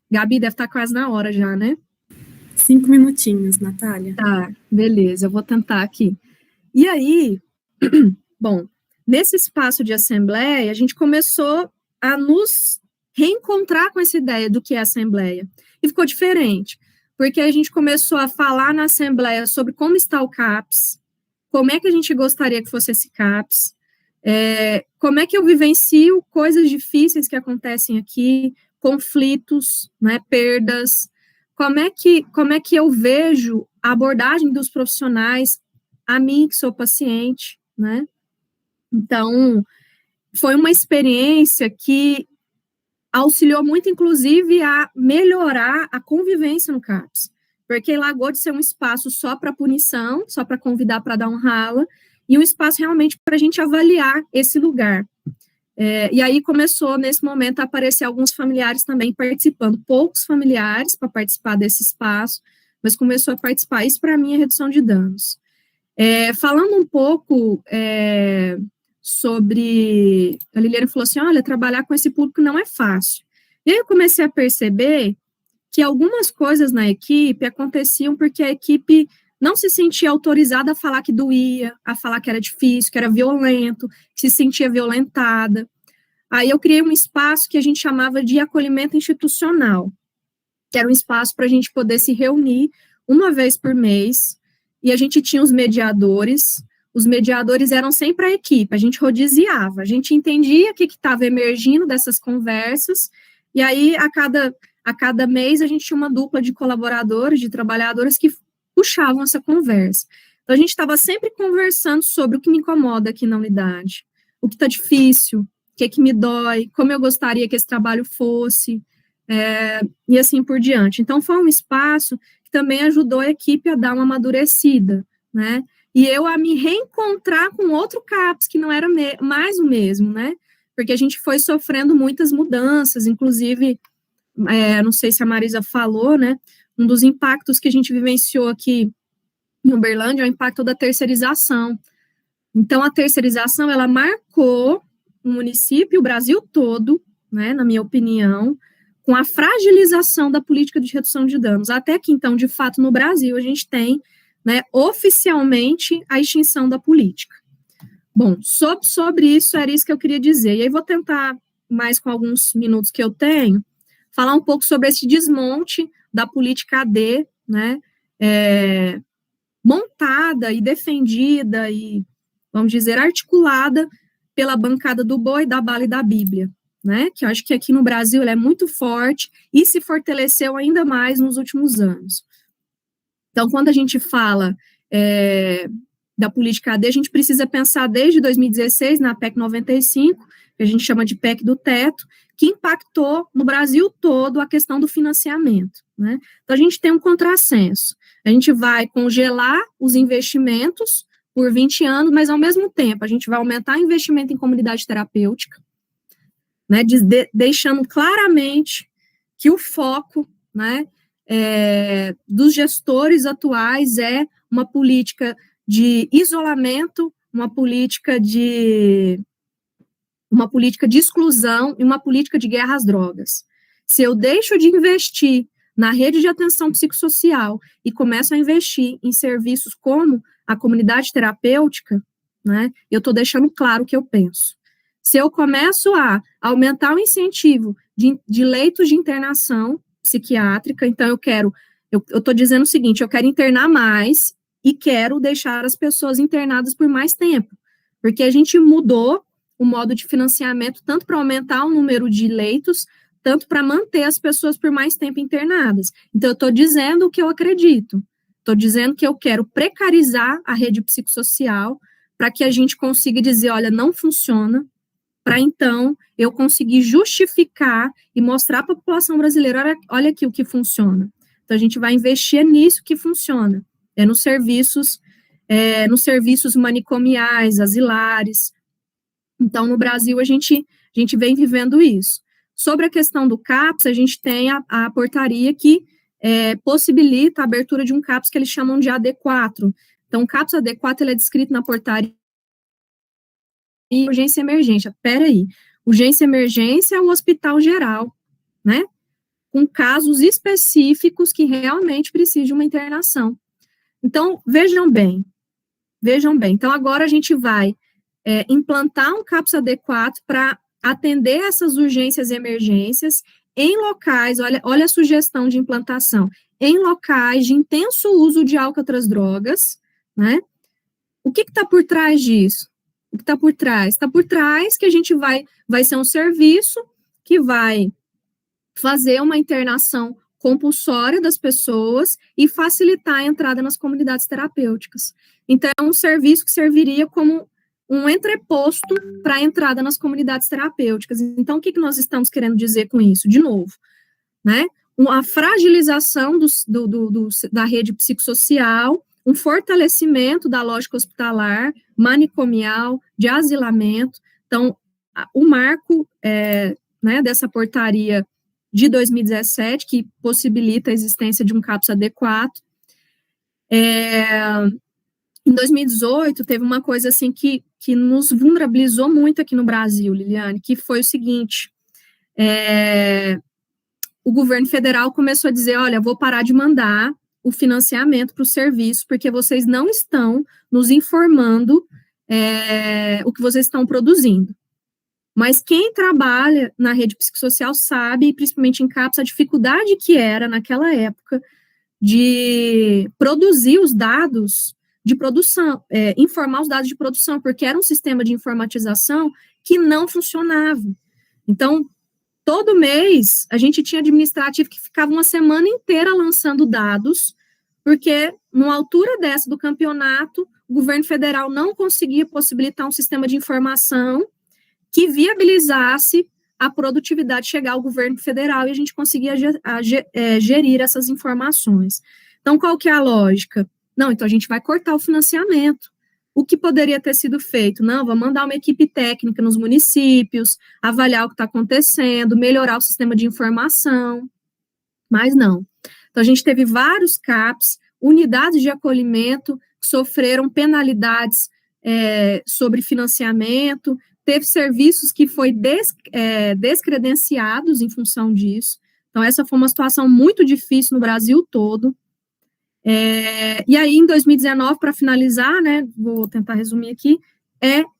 Gabi, deve estar quase na hora já, né? 5 minutinhos, Natália. Tá, beleza, eu vou tentar aqui. E aí, bom, nesse espaço de assembleia, a gente começou a nos reencontrar com essa ideia do que é assembleia. E ficou diferente, porque a gente começou a falar na assembleia sobre como está o CAPS, como é que a gente gostaria que fosse esse CAPS, como é que eu vivencio coisas difíceis que acontecem aqui, conflitos, né, perdas, como é que eu vejo a abordagem dos profissionais, a mim que sou paciente, né? Então, foi uma experiência que auxiliou muito, inclusive, a melhorar a convivência no CAPS, porque largou de ser um espaço só para punição, só para convidar para dar um rala, e um espaço realmente para a gente avaliar esse lugar. E aí começou, nesse momento, a aparecer alguns familiares também participando, poucos familiares para participar desse espaço, mas começou a participar. Isso, para mim, é redução de danos. Falando um pouco sobre... A Liliane falou assim, olha, trabalhar com esse público não é fácil. E aí eu comecei a perceber que algumas coisas na equipe aconteciam porque a equipe não se sentia autorizada a falar que doía, a falar que era difícil, que era violento, que se sentia violentada. Aí eu criei um espaço que a gente chamava de acolhimento institucional, que era um espaço para a gente poder se reunir uma vez por mês, e a gente tinha os mediadores eram sempre a equipe, a gente rodiziava, a gente entendia o que estava emergindo dessas conversas, e aí a cada mês a gente tinha uma dupla de colaboradores, de trabalhadores que puxavam essa conversa. Então, a gente estava sempre conversando sobre o que me incomoda aqui na unidade, o que está difícil, o que me dói, como eu gostaria que esse trabalho fosse, e assim por diante. Então, foi um espaço que também ajudou a equipe a dar uma amadurecida, né? E eu a me reencontrar com outro CAPS, que não era mais o mesmo, né? Porque a gente foi sofrendo muitas mudanças, inclusive, não sei se a Marisa falou, né? Um dos impactos que a gente vivenciou aqui em Uberlândia é o impacto da terceirização. Então, a terceirização, ela marcou o município, o Brasil todo, né, na minha opinião, com a fragilização da política de redução de danos. Até que, então, de fato, no Brasil, a gente tem, né, oficialmente, a extinção da política. Bom, sobre isso, era isso que eu queria dizer. E aí, vou tentar, mais com alguns minutos que eu tenho, falar um pouco sobre esse desmonte da política AD, né, montada e defendida e, vamos dizer, articulada pela bancada do boi, da bala e da Bíblia, né, que eu acho que aqui no Brasil ela é muito forte e se fortaleceu ainda mais nos últimos anos. Então, quando a gente fala da política AD, a gente precisa pensar desde 2016, na PEC 95, que a gente chama de PEC do teto, que impactou no Brasil todo a questão do financiamento, né? Então, a gente tem um contrassenso. A gente vai congelar os investimentos por 20 anos, mas, ao mesmo tempo, a gente vai aumentar o investimento em comunidade terapêutica, né, deixando claramente que o foco, né, dos gestores atuais é uma política de isolamento, uma política de exclusão e uma política de guerra às drogas. Se eu deixo de investir na rede de atenção psicossocial e começo a investir em serviços como a comunidade terapêutica, né, eu estou deixando claro o que eu penso. Se eu começo a aumentar o incentivo de leitos de internação psiquiátrica, então eu estou dizendo o seguinte, eu quero internar mais e quero deixar as pessoas internadas por mais tempo, porque a gente mudou o modo de financiamento tanto para aumentar o número de leitos, tanto para manter as pessoas por mais tempo internadas. Então, eu estou dizendo o que eu acredito, estou dizendo que eu quero precarizar a rede psicossocial para que a gente consiga dizer, olha, não funciona, para então eu conseguir justificar e mostrar para a população brasileira, olha aqui o que funciona. Então, a gente vai investir nisso que funciona, nos serviços manicomiais, asilares. Então, no Brasil, a gente vem vivendo isso. Sobre a questão do CAPS, a gente tem a portaria que possibilita a abertura de um CAPS que eles chamam de AD4. Então, o CAPS AD4 ele é descrito na portaria e urgência e emergência. Peraí, urgência e emergência é o hospital geral, né? Com casos específicos que realmente precisam de uma internação. Então, vejam bem. Então, agora a gente vai implantar um CAPS AD4 para atender essas urgências e emergências em locais, olha a sugestão de implantação, em locais de intenso uso de álcool e outras drogas, né? O que está por trás disso? O que está por trás? Está por trás que a gente vai ser um serviço que vai fazer uma internação compulsória das pessoas e facilitar a entrada nas comunidades terapêuticas. Então, é um serviço que serviria como um entreposto para a entrada nas comunidades terapêuticas. Então, o que nós estamos querendo dizer com isso? De novo, né? A fragilização da rede psicossocial, um fortalecimento da lógica hospitalar, manicomial, de asilamento. Então, o marco né, dessa portaria de 2017, que possibilita a existência de um CAPS adequado. Em 2018, teve uma coisa assim que nos vulnerabilizou muito aqui no Brasil, Liliane, que foi o seguinte, o governo federal começou a dizer, olha, vou parar de mandar o financiamento para o serviço, porque vocês não estão nos informando o que vocês estão produzindo. Mas quem trabalha na rede psicossocial sabe, principalmente em CAPS, a dificuldade que era, naquela época, de produzir os dados de produção, informar os dados de produção, porque era um sistema de informatização que não funcionava. Então, todo mês, a gente tinha administrativo que ficava uma semana inteira lançando dados, porque, numa altura dessa do campeonato, o governo federal não conseguia possibilitar um sistema de informação que viabilizasse a produtividade chegar ao governo federal e a gente conseguia gerir essas informações. Então, qual que é a lógica? Não, então a gente vai cortar o financiamento. O que poderia ter sido feito? Não, vamos mandar uma equipe técnica nos municípios, avaliar o que está acontecendo, melhorar o sistema de informação, mas não. Então, a gente teve vários CAPs, unidades de acolhimento que sofreram penalidades sobre financiamento, teve serviços que foi descredenciados em função disso. Então, essa foi uma situação muito difícil no Brasil todo. E aí, em 2019, para finalizar, né, vou tentar resumir aqui,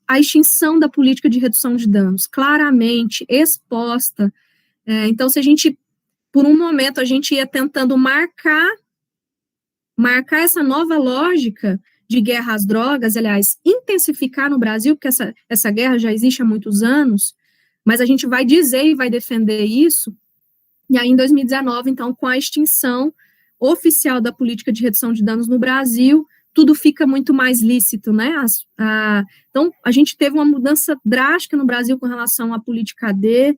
a extinção da política de redução de danos, claramente exposta. Então, se a gente, por um momento, a gente ia tentando marcar essa nova lógica de guerra às drogas, aliás, intensificar no Brasil, porque essa guerra já existe há muitos anos, mas a gente vai dizer e vai defender isso, e aí em 2019, então, com a extinção oficial da política de redução de danos no Brasil, tudo fica muito mais lícito, né? Então, a gente teve uma mudança drástica no Brasil com relação à política AD,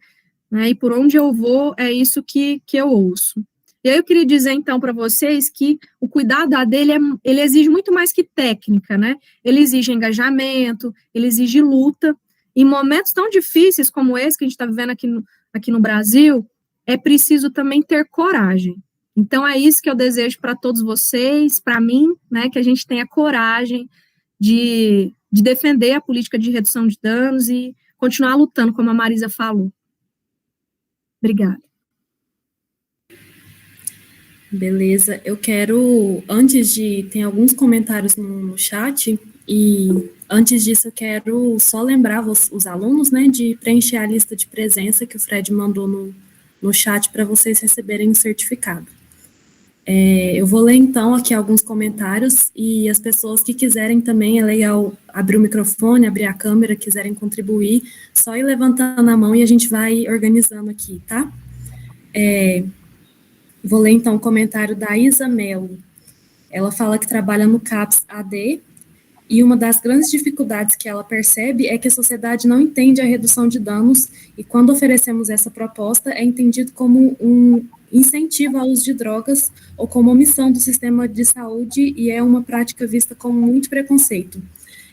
né, e por onde eu vou, é isso que eu ouço. E aí eu queria dizer, então, para vocês que o cuidado AD, ele exige muito mais que técnica, né? Ele exige engajamento, ele exige luta. Em momentos tão difíceis como esse que a gente está vivendo aqui no Brasil, é preciso também ter coragem. Então, é isso que eu desejo para todos vocês, para mim, né, que a gente tenha coragem de defender a política de redução de danos e continuar lutando, como a Marisa falou. Obrigada. Beleza, eu quero, tem alguns comentários no chat, e antes disso eu quero só lembrar os alunos, né, de preencher a lista de presença que o Fred mandou no chat para vocês receberem o certificado. Eu vou ler então aqui alguns comentários, e as pessoas que quiserem também, é legal abrir o microfone, abrir a câmera, quiserem contribuir, só ir levantando a mão e a gente vai organizando aqui, tá? Vou ler, então, o comentário da Isa Mello. Ela fala que trabalha no CAPS AD, e uma das grandes dificuldades que ela percebe é que a sociedade não entende a redução de danos, e quando oferecemos essa proposta, é entendido como um incentivo ao uso de drogas, ou como omissão do sistema de saúde, e é uma prática vista com muito preconceito.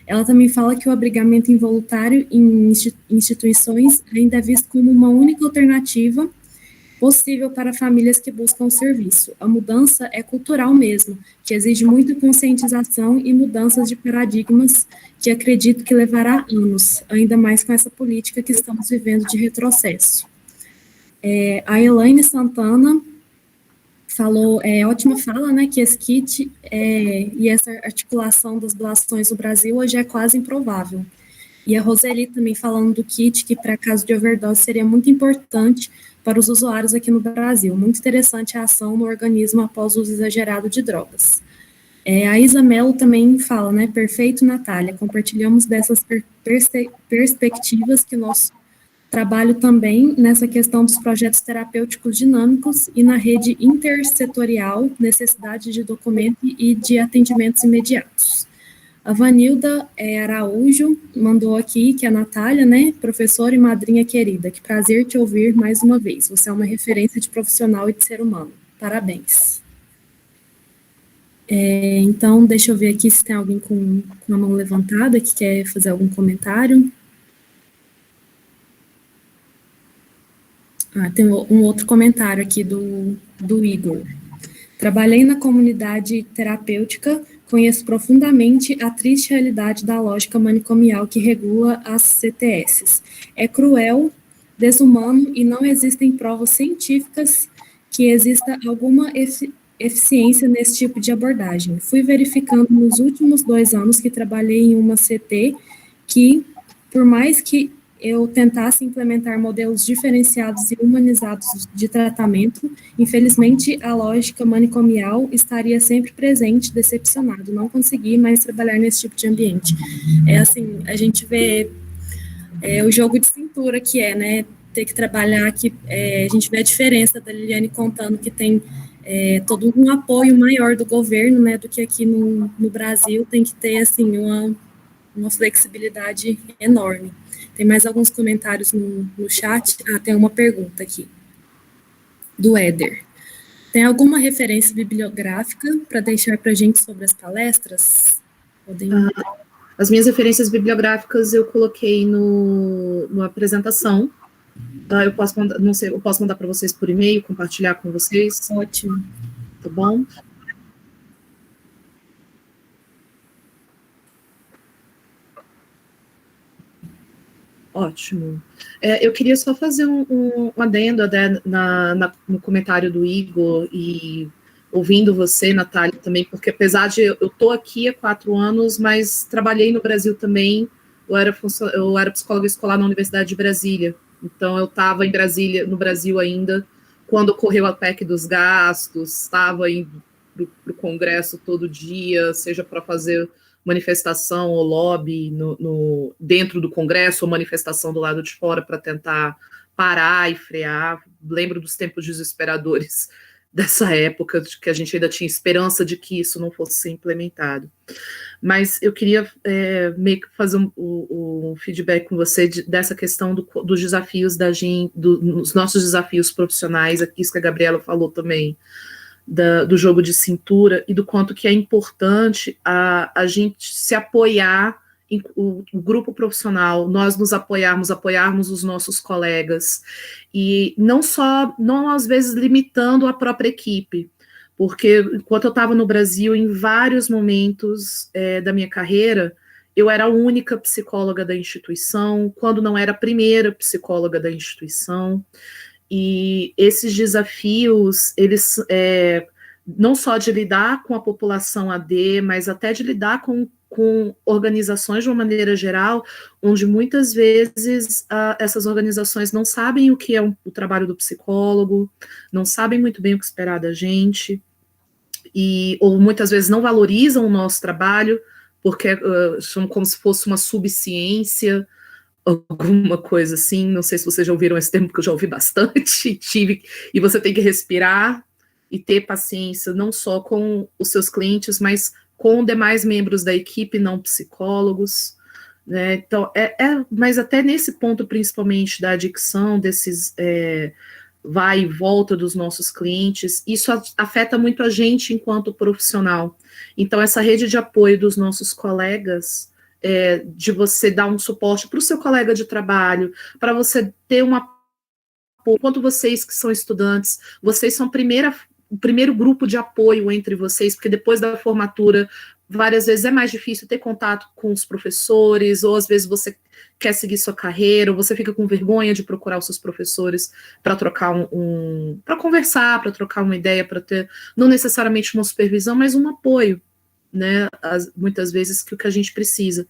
Ela também fala que o abrigamento involuntário em instituições ainda é visto como uma única alternativa possível para famílias que buscam o serviço. A mudança é cultural mesmo, que exige muita conscientização e mudanças de paradigmas que acredito que levará anos, ainda mais com essa política que estamos vivendo de retrocesso. A Elaine Santana falou, ótima fala, né, que esse kit e essa articulação das doações no Brasil hoje é quase improvável. E a Roseli também falando do kit, que para caso de overdose seria muito importante para os usuários aqui no Brasil. Muito interessante a ação no organismo após o uso exagerado de drogas. A Isa Mello também fala, né? Perfeito, Natália. Compartilhamos dessas perspectivas que nosso trabalho também nessa questão dos projetos terapêuticos dinâmicos e na rede intersetorial, necessidade de documento e de atendimentos imediatos. A Vanilda Araújo mandou aqui que a Natália, né, professora e madrinha querida, que prazer te ouvir mais uma vez. Você é uma referência de profissional e de ser humano. Parabéns. Então, deixa eu ver aqui se tem alguém com a mão levantada que quer fazer algum comentário. Tem um outro comentário aqui do Igor. Trabalhei na comunidade terapêutica, conheço profundamente a triste realidade da lógica manicomial que regula as CTS. É cruel, desumano e não existem provas científicas que exista alguma eficiência nesse tipo de abordagem. Fui verificando nos últimos 2 anos que trabalhei em uma CT que, por mais que eu tentasse implementar modelos diferenciados e humanizados de tratamento, infelizmente a lógica manicomial estaria sempre presente, decepcionado, não consegui mais trabalhar nesse tipo de ambiente. Assim, a gente vê o jogo de cintura que né, ter que trabalhar aqui, a gente vê a diferença da Liliane contando que tem todo um apoio maior do governo, né, do que aqui no Brasil, tem que ter, assim, uma flexibilidade enorme. Tem mais alguns comentários no chat. Tem uma pergunta aqui, do Éder. Tem alguma referência bibliográfica para deixar para a gente sobre as palestras? As minhas referências bibliográficas eu coloquei na apresentação. Eu posso mandar, não sei, eu posso mandar para vocês por e-mail, compartilhar com vocês. Ótimo. Tá bom? Ótimo. Eu queria só fazer um adendo no comentário do Igor e ouvindo você, Natália, também, porque apesar de eu estou aqui há 4 anos, mas trabalhei no Brasil também, eu era psicóloga escolar na Universidade de Brasília, então eu estava em Brasília, no Brasil ainda, quando ocorreu a PEC dos gastos, estava indo para o Congresso todo dia, seja para fazer manifestação ou lobby dentro do Congresso, ou manifestação do lado de fora para tentar parar e frear. Lembro dos tempos desesperadores dessa época, de que a gente ainda tinha esperança de que isso não fosse ser implementado. Mas eu queria meio que fazer um feedback com você dessa questão dos desafios dos nossos desafios profissionais, aqui isso que a Gabriela falou também, do jogo de cintura e do quanto que é importante a gente se apoiar, o grupo profissional, nós nos apoiarmos os nossos colegas, e não às vezes limitando a própria equipe, porque enquanto eu estava no Brasil, em vários momentos da minha carreira, eu era a única psicóloga da instituição, quando não era a primeira psicóloga da instituição. E esses desafios, eles não só de lidar com a população AD, mas até de lidar com organizações de uma maneira geral, onde muitas vezes essas organizações não sabem o que é o trabalho do psicólogo, não sabem muito bem o que esperar da gente, ou muitas vezes não valorizam o nosso trabalho, porque são como se fosse uma subciência, alguma coisa assim, não sei se vocês já ouviram esse termo, porque eu já ouvi bastante, e você tem que respirar e ter paciência, não só com os seus clientes, mas com demais membros da equipe, não psicólogos, né? Então, mas até nesse ponto, principalmente da adicção, desses vai e volta dos nossos clientes, isso afeta muito a gente enquanto profissional. Então, essa rede de apoio dos nossos colegas, de você dar um suporte para o seu colega de trabalho, para você ter enquanto vocês que são estudantes, vocês são o primeiro grupo de apoio entre vocês, porque depois da formatura, várias vezes é mais difícil ter contato com os professores, ou às vezes você quer seguir sua carreira, ou você fica com vergonha de procurar os seus professores para trocar para conversar, para trocar uma ideia, para ter, não necessariamente uma supervisão, mas um apoio, né, muitas vezes, que o que a gente precisa.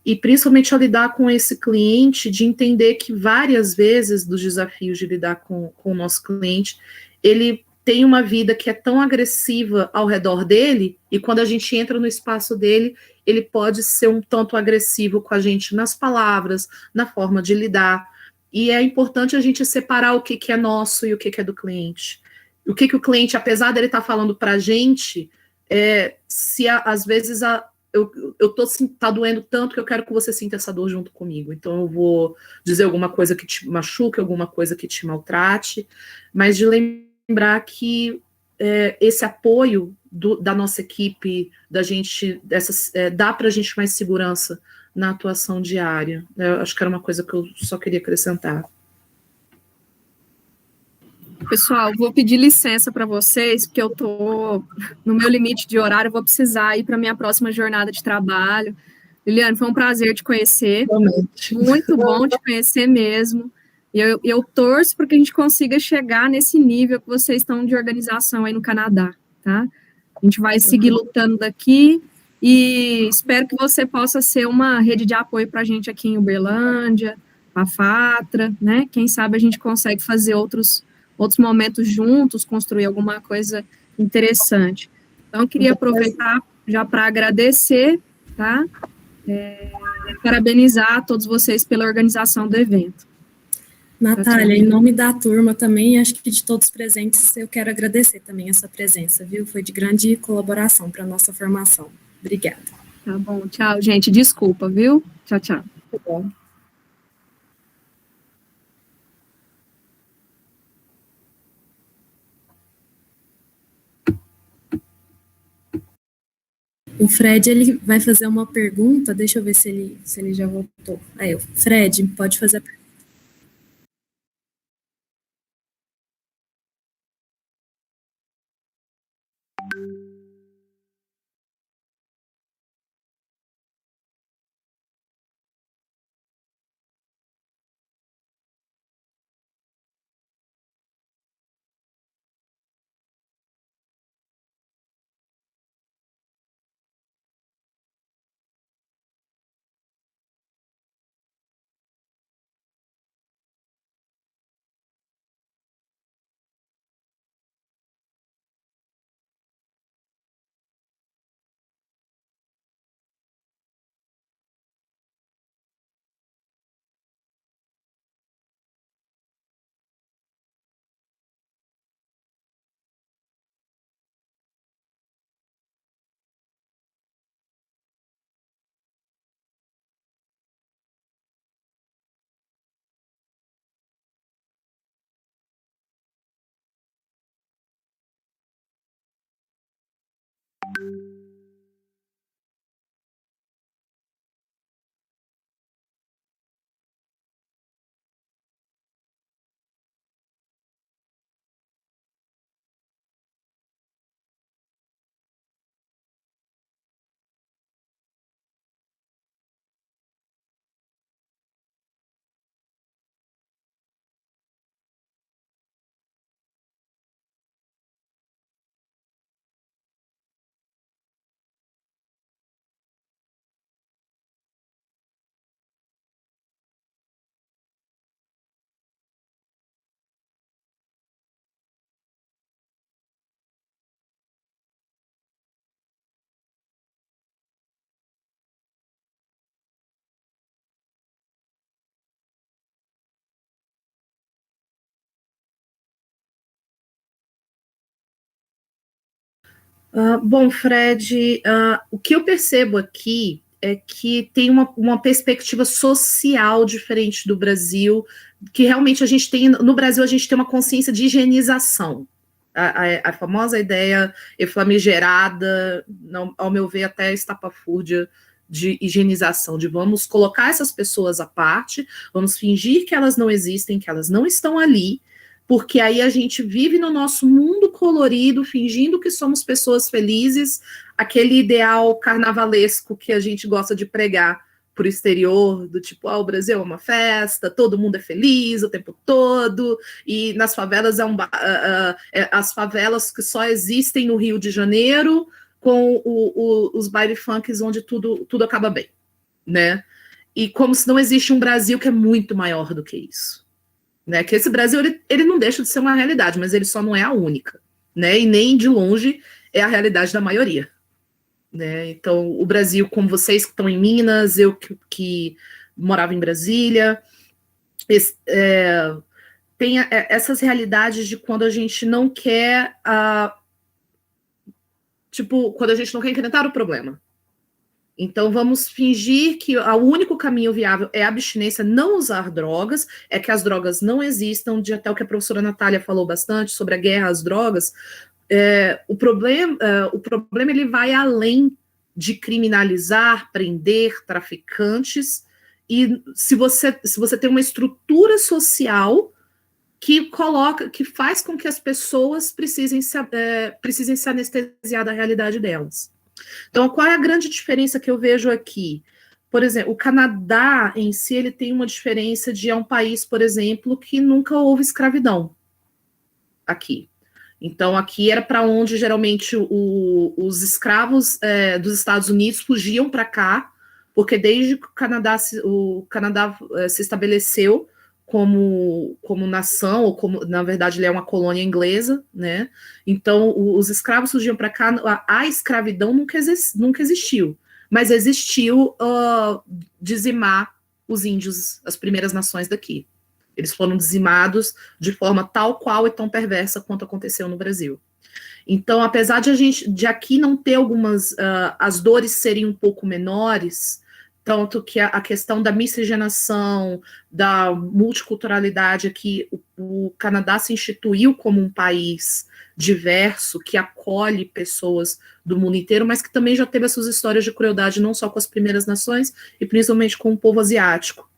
E principalmente ao lidar com esse cliente, de entender que várias vezes dos desafios de lidar com o nosso cliente, ele tem uma vida que é tão agressiva ao redor dele, e quando a gente entra no espaço dele, ele pode ser um tanto agressivo com a gente nas palavras, na forma de lidar. E é importante a gente separar o que é nosso e o que é do cliente. O que o cliente, apesar dele estar falando para a gente, às vezes tá doendo tanto que eu quero que você sinta essa dor junto comigo. Então eu vou dizer alguma coisa que te machuque, alguma coisa que te maltrate, mas de lembrar que esse apoio da nossa equipe, da gente, dá para a gente mais segurança na atuação diária. Eu acho que era uma coisa que eu só queria acrescentar. Pessoal, vou pedir licença para vocês, porque eu estou no meu limite de horário, vou precisar ir para a minha próxima jornada de trabalho. Liliane, foi um prazer te conhecer. Realmente. Muito bom te conhecer mesmo. E eu torço para que a gente consiga chegar nesse nível que vocês estão de organização aí no Canadá, tá? A gente vai seguir lutando daqui e espero que você possa ser uma rede de apoio para a gente aqui em Uberlândia, a FATRA, né? Quem sabe a gente consegue fazer outros momentos juntos, construir alguma coisa interessante. Então, eu queria aproveitar já para agradecer, tá? Parabenizar a todos vocês pela organização do evento. Natália, em nome da turma também, acho que de todos os presentes, eu quero agradecer também a sua presença, viu? Foi de grande colaboração para a nossa formação. Obrigada. Tá bom, tchau, gente. Desculpa, viu? Tchau, tchau. Tá bom. O Fred, ele vai fazer uma pergunta, deixa eu ver se ele já voltou. Aí, Fred, pode fazer a pergunta. Bom, Fred, o que eu percebo aqui é que tem uma perspectiva social diferente do Brasil, que realmente a gente tem, no Brasil a gente tem uma consciência de higienização, a famosa ideia famigerada, ao meu ver até estapafúrdia, de higienização, de vamos colocar essas pessoas à parte, vamos fingir que elas não existem, que elas não estão ali, porque aí a gente vive no nosso mundo colorido, fingindo que somos pessoas felizes, aquele ideal carnavalesco que a gente gosta de pregar para o exterior, do tipo, o Brasil é uma festa, todo mundo é feliz o tempo todo, e nas favelas as favelas que só existem no Rio de Janeiro, com os baile funks onde tudo acaba bem, né? E como se não existe um Brasil que é muito maior do que isso, né? Que esse Brasil, ele não deixa de ser uma realidade, mas ele só não é a única, né? E nem de longe é a realidade da maioria, né? Então, o Brasil, como vocês que estão em Minas, eu que morava em Brasília, tem essas realidades de quando a gente não quer, quando a gente não quer enfrentar o problema. Então, vamos fingir que o único caminho viável é a abstinência, não usar drogas, é que as drogas não existam, de até o que a professora Natália falou bastante sobre a guerra às drogas. O problema ele vai além de criminalizar, prender traficantes, e se você tem uma estrutura social que faz com que as pessoas precisem se anestesiar da realidade delas. Então, qual é a grande diferença que eu vejo aqui? Por exemplo, o Canadá em si, ele tem uma diferença de um país, por exemplo, que nunca houve escravidão aqui. Então, aqui era para onde geralmente os escravos dos Estados Unidos fugiam para cá, porque desde que o Canadá se estabeleceu como nação, ou como, na verdade, ele é uma colônia inglesa, né? Então, os escravos fugiam para cá, a escravidão nunca existiu, mas existiu dizimar os índios, as primeiras nações daqui. Eles foram dizimados de forma tal qual e tão perversa quanto aconteceu no Brasil. Então, apesar de aqui não ter as dores serem um pouco menores, tanto que a questão da miscigenação, da multiculturalidade aqui, o Canadá se instituiu como um país diverso, que acolhe pessoas do mundo inteiro, mas que também já teve essas histórias de crueldade, não só com as primeiras nações, e principalmente com o povo asiático,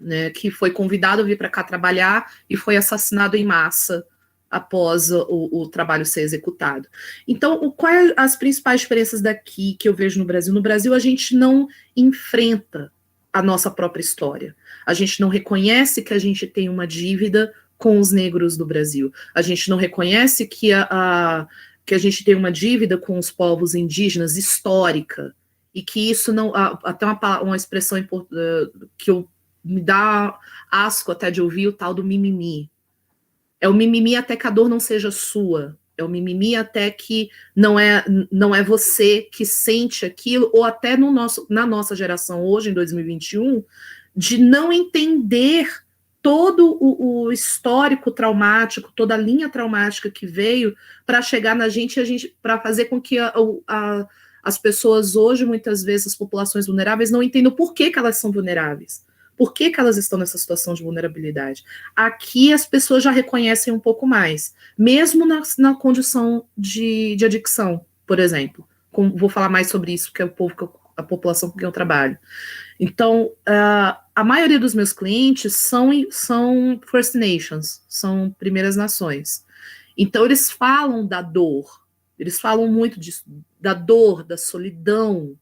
né, que foi convidado a vir para cá trabalhar e foi assassinado em massa após o trabalho ser executado. Então, quais as principais diferenças daqui que eu vejo no Brasil? No Brasil, a gente não enfrenta a nossa própria história. A gente não reconhece que a gente tem uma dívida com os negros do Brasil. A gente não reconhece que a gente tem uma dívida com os povos indígenas histórica, e que isso não... Até uma expressão que me dá asco até de ouvir, o tal do mimimi. É o mimimi até que a dor não seja sua. É o mimimi até que não é você que sente aquilo, ou até na nossa geração hoje, em 2021, de não entender todo o histórico traumático, toda a linha traumática que veio para chegar na gente, para fazer com que as pessoas hoje, muitas vezes, as populações vulneráveis, não entendam por que elas são vulneráveis. Por que elas estão nessa situação de vulnerabilidade? Aqui as pessoas já reconhecem um pouco mais, mesmo na condição de adicção, por exemplo. Vou falar mais sobre isso, que é a população com quem eu trabalho. Então, a maioria dos meus clientes são First Nations, são Primeiras Nações. Então, eles falam da dor, eles falam muito disso, da dor, da solidão,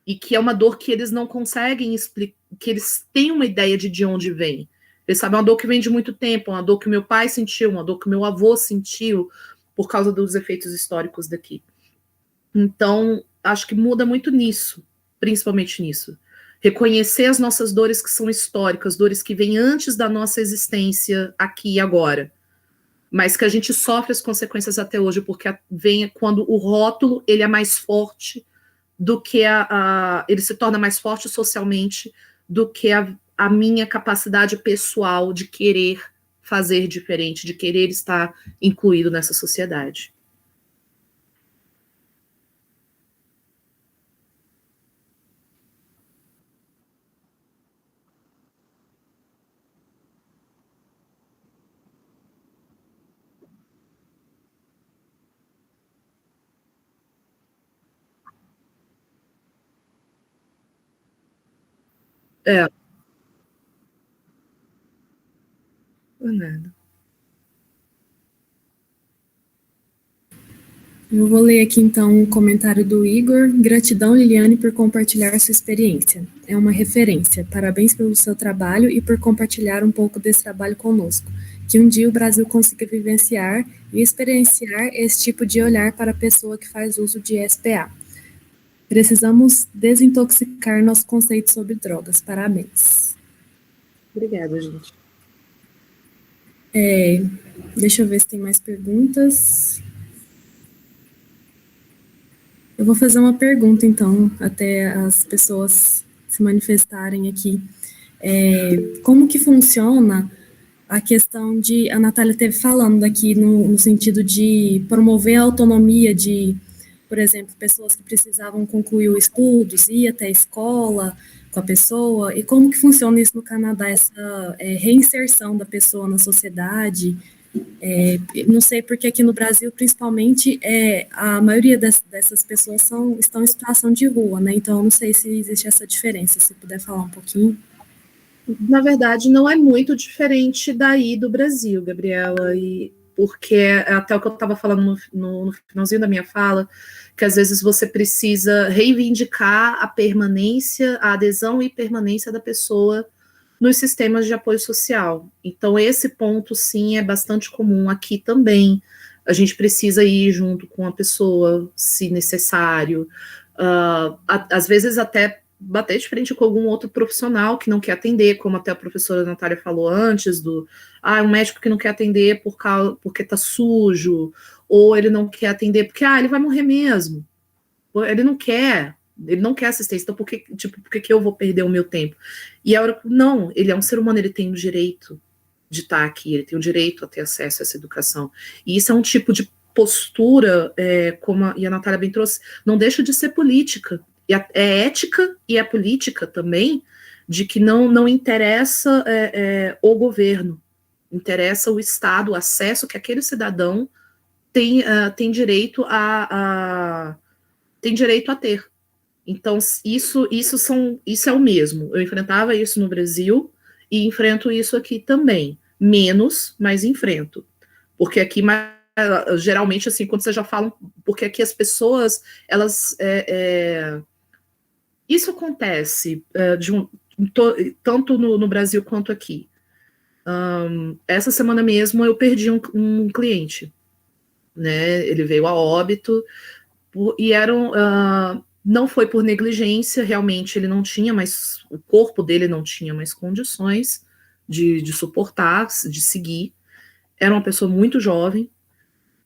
e que é uma dor que eles não conseguem explicar, que eles têm uma ideia de onde vem. Eles sabem, é uma dor que vem de muito tempo, uma dor que meu pai sentiu, uma dor que meu avô sentiu, por causa dos efeitos históricos daqui. Então, acho que muda muito nisso, principalmente nisso. Reconhecer as nossas dores que são históricas, dores que vêm antes da nossa existência aqui e agora, mas que a gente sofre as consequências até hoje, porque vem quando o rótulo ele é mais forte do que ele se torna mais forte socialmente do que a minha capacidade pessoal de querer fazer diferente, de querer estar incluído nessa sociedade. Nada. Eu vou ler aqui, então, o comentário do Igor. Gratidão, Liliane, por compartilhar sua experiência. É uma referência. Parabéns pelo seu trabalho e por compartilhar um pouco desse trabalho conosco. que um dia o Brasil consiga vivenciar e experienciar esse tipo de olhar para a pessoa que faz uso de SPA. Precisamos desintoxicar nosso conceito sobre drogas. Parabéns. Obrigada, gente. Deixa eu ver se tem mais perguntas. Eu vou fazer uma pergunta, então, até as pessoas se manifestarem aqui. Como que funciona a questão de... A Natália esteve falando aqui no sentido de promover a autonomia de, por exemplo, pessoas que precisavam concluir os estudos, ir até a escola com a pessoa, e como que funciona isso no Canadá, essa reinserção da pessoa na sociedade. Não sei porque aqui no Brasil, principalmente, a maioria dessas pessoas estão em situação de rua, né? Então, eu não sei se existe essa diferença, se puder falar um pouquinho. Na verdade, não é muito diferente daí do Brasil, Gabriela, porque até o que eu estava falando no finalzinho da minha fala, que às vezes você precisa reivindicar a permanência, a adesão e permanência da pessoa nos sistemas de apoio social. Então, esse ponto, sim, é bastante comum aqui também. A gente precisa ir junto com a pessoa, se necessário. Às vezes, até bater de frente com algum outro profissional que não quer atender, como até a professora Natália falou antes, um médico que não quer atender porque tá sujo, ou ele não quer atender porque, ele vai morrer mesmo. Ele não quer assistência, então por que eu vou perder o meu tempo? E a hora, não, ele é um ser humano, ele tem o direito de estar aqui, ele tem o direito a ter acesso a essa educação. E isso é um tipo de postura, como a Natália bem trouxe, não deixa de ser política. É ética e é política também, de que não interessa o governo, interessa o Estado, o acesso que aquele cidadão tem direito a ter. Então, isso é o mesmo. Eu enfrentava isso no Brasil e enfrento isso aqui também. Menos, mas enfrento. Porque aqui, geralmente, assim, quando vocês já falam, porque aqui as pessoas, elas... isso acontece tanto no Brasil quanto aqui. Essa semana mesmo eu perdi um cliente, né? Ele veio a óbito e não foi por negligência, realmente ele não tinha mais, o corpo dele não tinha mais condições de suportar, de seguir. Era uma pessoa muito jovem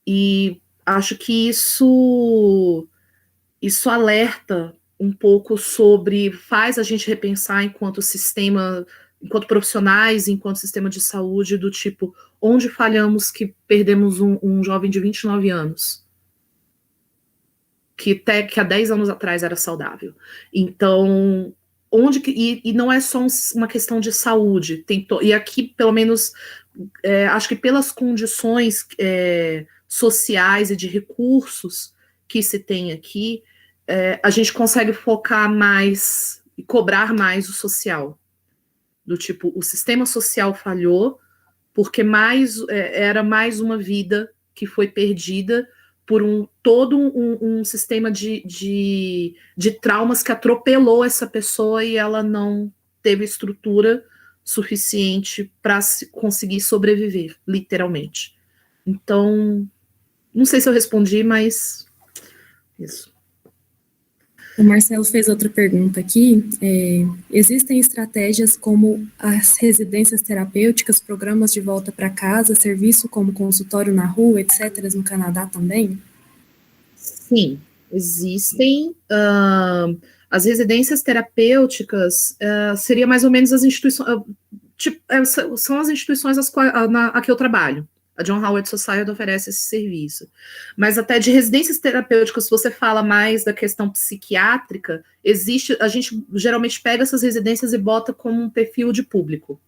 e acho que isso alerta um pouco faz a gente repensar enquanto sistema, enquanto profissionais, enquanto sistema de saúde, do tipo, onde falhamos que perdemos um jovem de 29 anos, que há 10 anos atrás era saudável. Então, e não é só uma questão de saúde, e aqui, pelo menos, acho que pelas condições sociais e de recursos que se tem aqui, a gente consegue focar mais e cobrar mais o social. Do tipo, o sistema social falhou porque era mais uma vida que foi perdida por todo um sistema de traumas que atropelou essa pessoa e ela não teve estrutura suficiente para conseguir sobreviver, literalmente. Então, não sei se eu respondi, mas isso. O Marcelo fez outra pergunta aqui. Existem estratégias como as residências terapêuticas, programas de volta para casa, serviço como consultório na rua, etc., no Canadá também? Sim, existem. As residências terapêuticas seria mais ou menos as instituições. São as instituições a que eu trabalho. A John Howard Society oferece esse serviço. Mas até de residências terapêuticas, se você fala mais da questão psiquiátrica, a gente geralmente pega essas residências e bota como um perfil de público.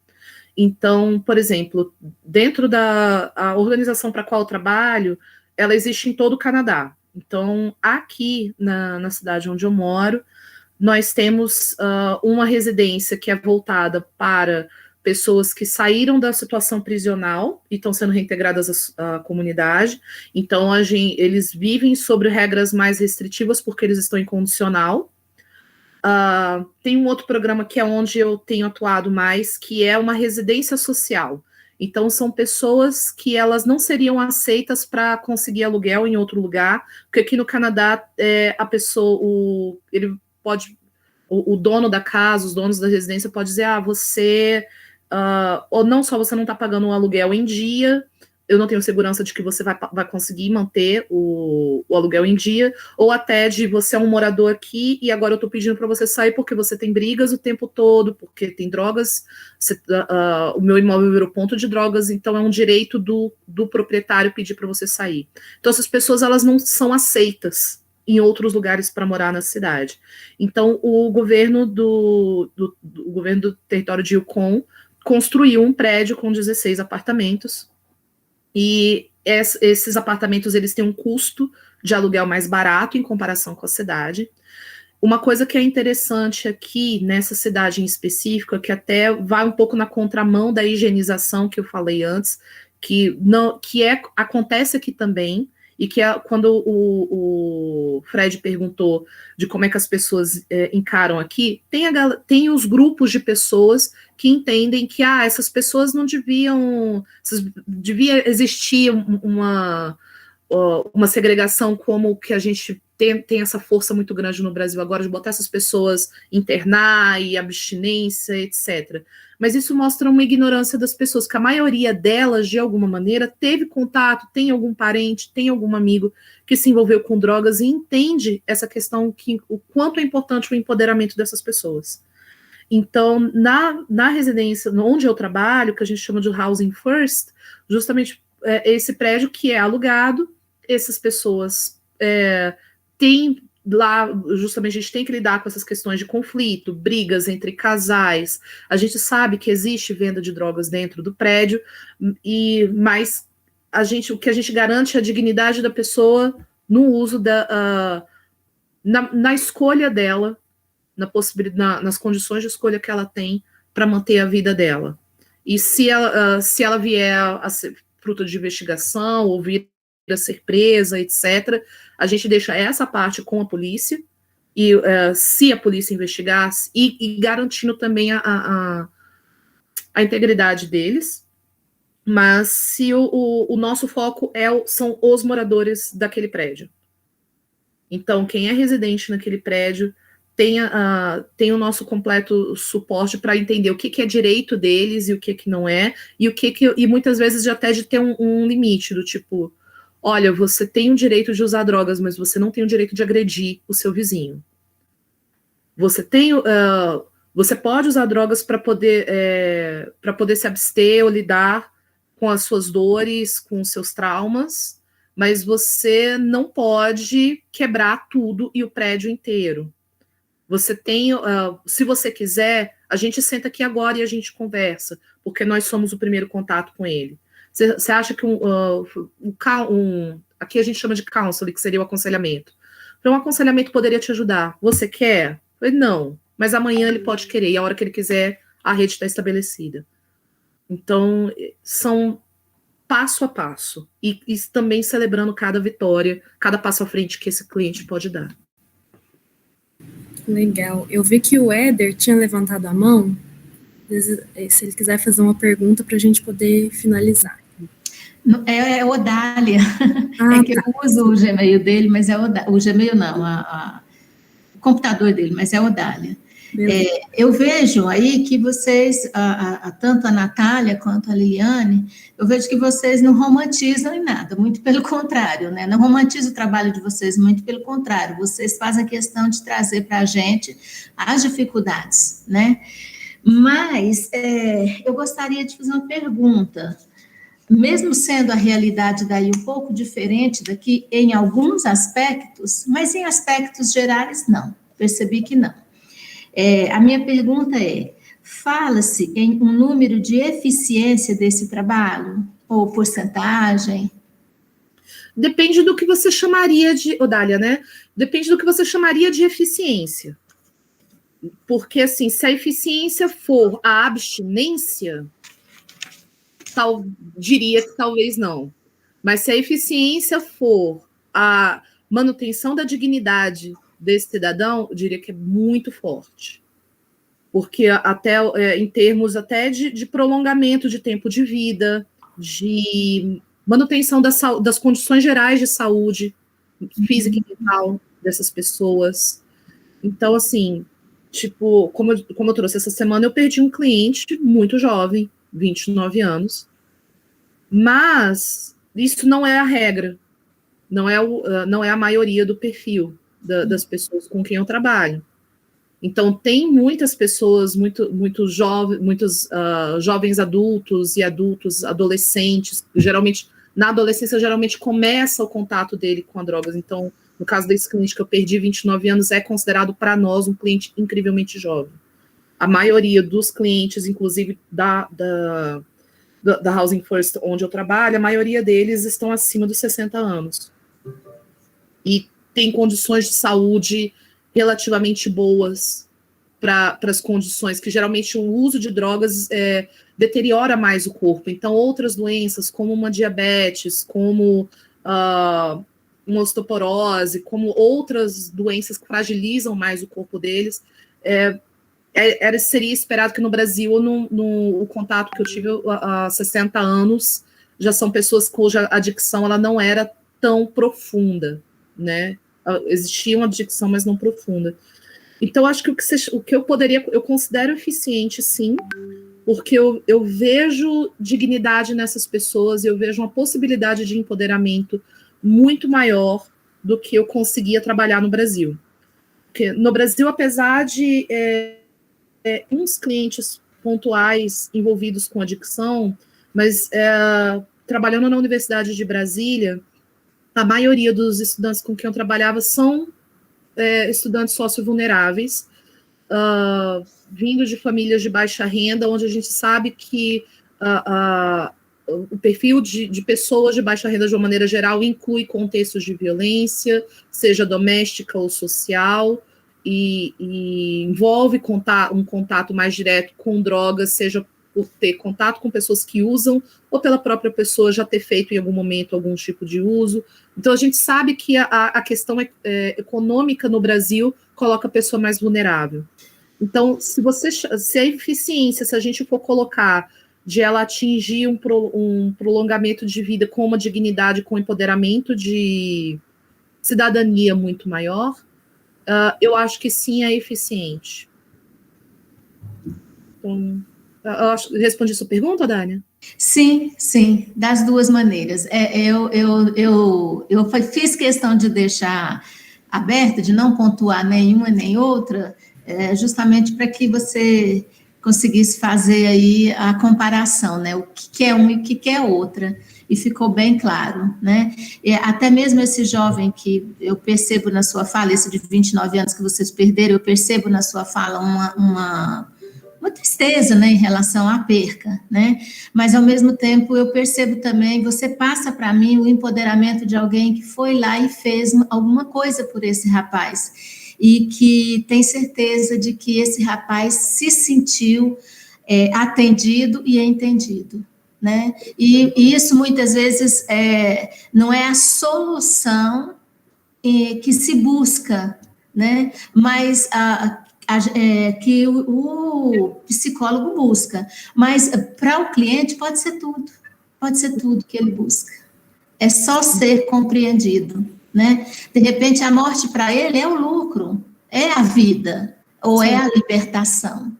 Então, por exemplo, dentro a organização para a qual eu trabalho, ela existe em todo o Canadá. Então, aqui na cidade onde eu moro, nós temos uma residência que é voltada para pessoas que saíram da situação prisional e estão sendo reintegradas à comunidade. Então, eles vivem sobre regras mais restritivas porque eles estão em condicional. Tem um outro programa que é onde eu tenho atuado mais, que é uma residência social. Então, são pessoas que elas não seriam aceitas para conseguir aluguel em outro lugar, porque aqui no Canadá, a pessoa, ele pode, o dono da casa, os donos da residência pode dizer, você, ou não só você não está pagando o aluguel em dia, eu não tenho segurança de que você vai conseguir manter o aluguel em dia, ou até de você é um morador aqui e agora eu estou pedindo para você sair porque você tem brigas o tempo todo, porque tem drogas, o meu imóvel virou ponto de drogas, então é um direito do proprietário pedir para você sair. Então essas pessoas elas não são aceitas em outros lugares para morar na cidade. Então o governo do governo do território de Yukon construiu um prédio com 16 apartamentos, e esses apartamentos eles têm um custo de aluguel mais barato em comparação com a cidade. Uma coisa que é interessante aqui, nessa cidade em específico, que até vai um pouco na contramão da higienização que eu falei antes, acontece aqui também, e que quando o Fred perguntou de como é que as pessoas encaram aqui, tem os grupos de pessoas que entendem que essas pessoas não devia existir uma segregação como que a gente tem essa força muito grande no Brasil agora de botar essas pessoas internar e abstinência, etc. Mas isso mostra uma ignorância das pessoas, que a maioria delas, de alguma maneira, teve contato, tem algum parente, tem algum amigo que se envolveu com drogas e entende essa questão, o quanto é importante o empoderamento dessas pessoas. Então, na residência, onde eu trabalho, que a gente chama de Housing First, justamente esse prédio que é alugado, essas pessoas têm lá, justamente a gente tem que lidar com essas questões de conflito, brigas entre casais, a gente sabe que existe venda de drogas dentro do prédio, mas o que a gente garante é a dignidade da pessoa no uso na escolha dela, nas condições de escolha que ela tem para manter a vida dela. E se ela vier a ser fruto de investigação, ou vir a ser presa, etc., a gente deixa essa parte com a polícia, e se a polícia investigar, e garantindo também a integridade deles, mas se o nosso foco são os moradores daquele prédio. Então, quem é residente naquele prédio tem o nosso completo suporte para entender o que é direito deles e o que não é, e muitas vezes já até de ter um limite, do tipo, olha, você tem o direito de usar drogas, mas você não tem o direito de agredir o seu vizinho. Você pode usar drogas para poder se abster ou lidar com as suas dores, com os seus traumas, mas você não pode quebrar tudo e o prédio inteiro. Você tem, se você quiser, a gente senta aqui agora e a gente conversa, porque nós somos o primeiro contato com ele. Você acha que aqui a gente chama de counseling, que seria o aconselhamento. Então, um aconselhamento poderia te ajudar. Você quer? Eu falei, não, mas amanhã ele pode querer, e a hora que ele quiser, a rede está estabelecida. Então, são passo a passo, e também celebrando cada vitória, cada passo à frente que esse cliente pode dar. Legal. Eu vi que o Éder tinha levantado a mão, se ele quiser fazer uma pergunta para a gente poder finalizar. É Odália. Que eu uso o Gmail dele, mas é o Gmail não, o computador dele, mas é Odália. Eu vejo aí que vocês, tanto a Natália quanto a Liliane, eu vejo que vocês não romantizam em nada, muito pelo contrário, né? Não romantizam o trabalho de vocês, muito pelo contrário, vocês fazem a questão de trazer para a gente as dificuldades, né? Mas eu gostaria de fazer uma pergunta. Mesmo sendo a realidade daí um pouco diferente daqui em alguns aspectos, mas em aspectos gerais, não. Percebi que não. A minha pergunta fala-se em um número de eficiência desse trabalho? Ou porcentagem? Depende do que você chamaria de, Odália, né? Depende do que você chamaria de eficiência. Porque, assim, se a eficiência for a abstinência, diria que talvez não. Mas se a eficiência for a manutenção da dignidade desse cidadão, eu diria que é muito forte. porque até em termos até de prolongamento de tempo de vida, de manutenção das condições gerais de saúde física e mental dessas pessoas. Então, assim, tipo, como eu trouxe essa semana, eu perdi um cliente muito jovem, 29 anos, mas isso não é a regra, não é a maioria do perfil das pessoas com quem eu trabalho. Então, tem muitas pessoas, muitos jovens adultos e adultos adolescentes, geralmente, na adolescência, geralmente começa o contato dele com as drogas. Então, no caso desse cliente que eu perdi, 29 anos, é considerado para nós um cliente incrivelmente jovem. A maioria dos clientes, inclusive da Housing First, onde eu trabalho, a maioria deles estão acima dos 60 anos. E tem condições de saúde relativamente boas para as condições, que geralmente o uso de drogas deteriora mais o corpo. Então, outras doenças, como uma diabetes, como uma osteoporose, como outras doenças que fragilizam mais o corpo deles, seria esperado que no Brasil, o contato que eu tive há 60 anos, já são pessoas cuja adicção ela não era tão profunda, né? Existia uma adicção, mas não profunda. Então, acho que o que eu considero eficiente, sim, porque eu vejo dignidade nessas pessoas, eu vejo uma possibilidade de empoderamento muito maior do que eu conseguia trabalhar no Brasil. Porque no Brasil, apesar de uns clientes pontuais envolvidos com adicção, mas trabalhando na Universidade de Brasília, a maioria dos estudantes com quem eu trabalhava são estudantes sociovulneráveis, vindo de famílias de baixa renda, onde a gente sabe que o perfil de pessoas de baixa renda, de uma maneira geral, inclui contextos de violência, seja doméstica ou social, e envolve um contato mais direto com drogas, seja por ter contato com pessoas que usam, ou pela própria pessoa já ter feito em algum momento algum tipo de uso. Então, a gente sabe que a questão econômica no Brasil coloca a pessoa mais vulnerável. Então, se a eficiência, se a gente for colocar de ela atingir um prolongamento de vida com uma dignidade, com empoderamento de cidadania muito maior, eu acho que sim, é eficiente. Então, respondi sua pergunta, Dania? Sim, sim, das duas maneiras. Eu fiz questão de deixar aberto, de não pontuar nenhuma nem outra, justamente para que você conseguisse fazer aí a comparação, né? O que é uma e o que é outra, e ficou bem claro, né? Até mesmo esse jovem que eu percebo na sua fala, esse de 29 anos que vocês perderam, eu percebo na sua fala uma tristeza, né, em relação à perca, né, mas ao mesmo tempo eu percebo também, você passa para mim o empoderamento de alguém que foi lá e fez alguma coisa por esse rapaz, e que tem certeza de que esse rapaz se sentiu atendido e entendido, né, e isso muitas vezes não é a solução que se busca, né, mas que o psicólogo busca, mas para o cliente pode ser tudo que ele busca, é só ser compreendido, né? De repente a morte para ele é o lucro, é a vida, ou Sim. É a libertação,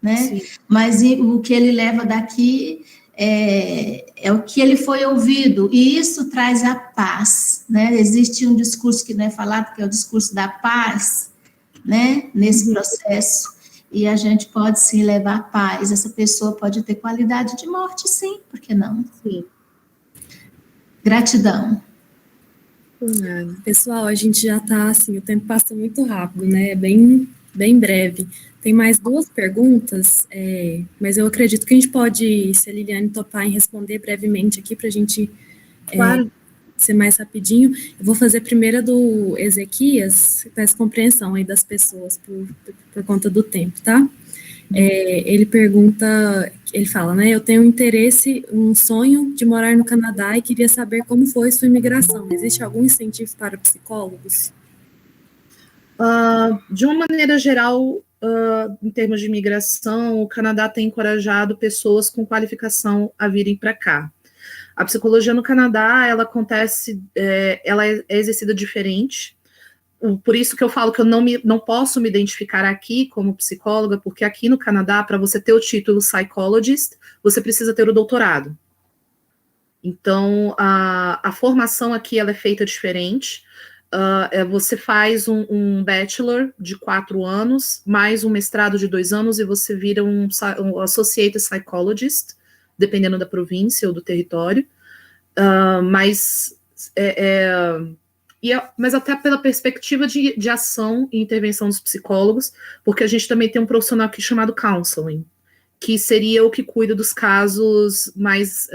né? Sim. Mas o que ele leva daqui é o que ele foi ouvido, e isso traz a paz, né? Existe um discurso que não é falado, que é o discurso da paz, né, nesse processo, e a gente pode sim levar paz, essa pessoa pode ter qualidade de morte, sim, por que não? Sim. Gratidão. Pessoal, a gente já está, assim, o tempo passa muito rápido, né, bem breve. Tem mais duas perguntas, mas eu acredito que a gente pode, se a Liliane topar, em responder brevemente aqui, para a gente claro. Ser mais rapidinho. Eu vou fazer primeiro do Ezequias, peço compreensão aí das pessoas por conta do tempo, tá? Ele pergunta, ele fala, né, eu tenho um sonho de morar no Canadá e queria saber como foi sua imigração. Existe algum incentivo para psicólogos? De uma maneira geral, em termos de imigração, o Canadá tem encorajado pessoas com qualificação a virem para cá. A psicologia no Canadá, ela acontece, ela é exercida diferente. Por isso que eu falo que eu não posso me identificar aqui como psicóloga, porque aqui no Canadá, para você ter o título psychologist, você precisa ter o doutorado. Então, a formação aqui ela é feita diferente. Você faz um bachelor de 4 anos, mais um mestrado de 2 anos, e você vira um associate psychologist, dependendo da província ou do território. Mas até pela perspectiva de ação e intervenção dos psicólogos, porque a gente também tem um profissional aqui chamado counseling, que seria o que cuida dos casos mais...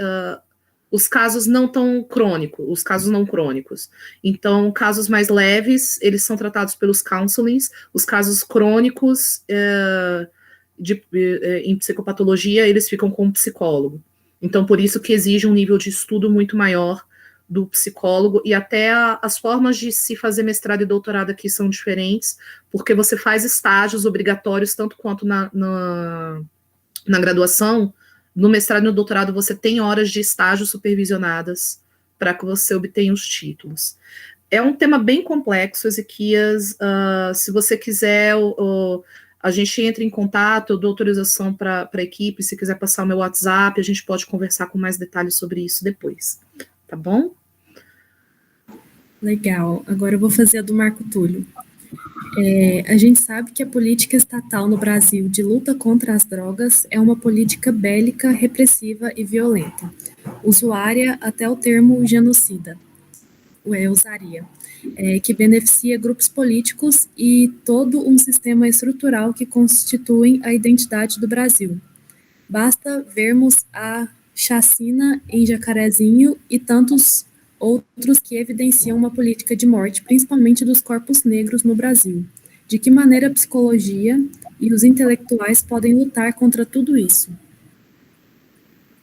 os casos não tão crônicos, os casos não crônicos. Então, casos mais leves, eles são tratados pelos counselings, os casos crônicos em psicopatologia, eles ficam com o psicólogo. Então, por isso que exige um nível de estudo muito maior do psicólogo, e até as formas de se fazer mestrado e doutorado aqui são diferentes, porque você faz estágios obrigatórios, tanto quanto na graduação. No mestrado e no doutorado você tem horas de estágio supervisionadas para que você obtenha os títulos. É um tema bem complexo, Ezequias. Se você quiser, a gente entra em contato, eu dou autorização para a equipe, se quiser passar o meu WhatsApp, a gente pode conversar com mais detalhes sobre isso depois, tá bom? Legal. Agora eu vou fazer a do Marco Túlio. A gente sabe que a política estatal no Brasil de luta contra as drogas é uma política bélica, repressiva e violenta, usuária até o termo genocida, usaria, que beneficia grupos políticos e todo um sistema estrutural que constituem a identidade do Brasil. Basta vermos a chacina em Jacarezinho e tantos outros que evidenciam uma política de morte, principalmente dos corpos negros no Brasil. De que maneira a psicologia e os intelectuais podem lutar contra tudo isso?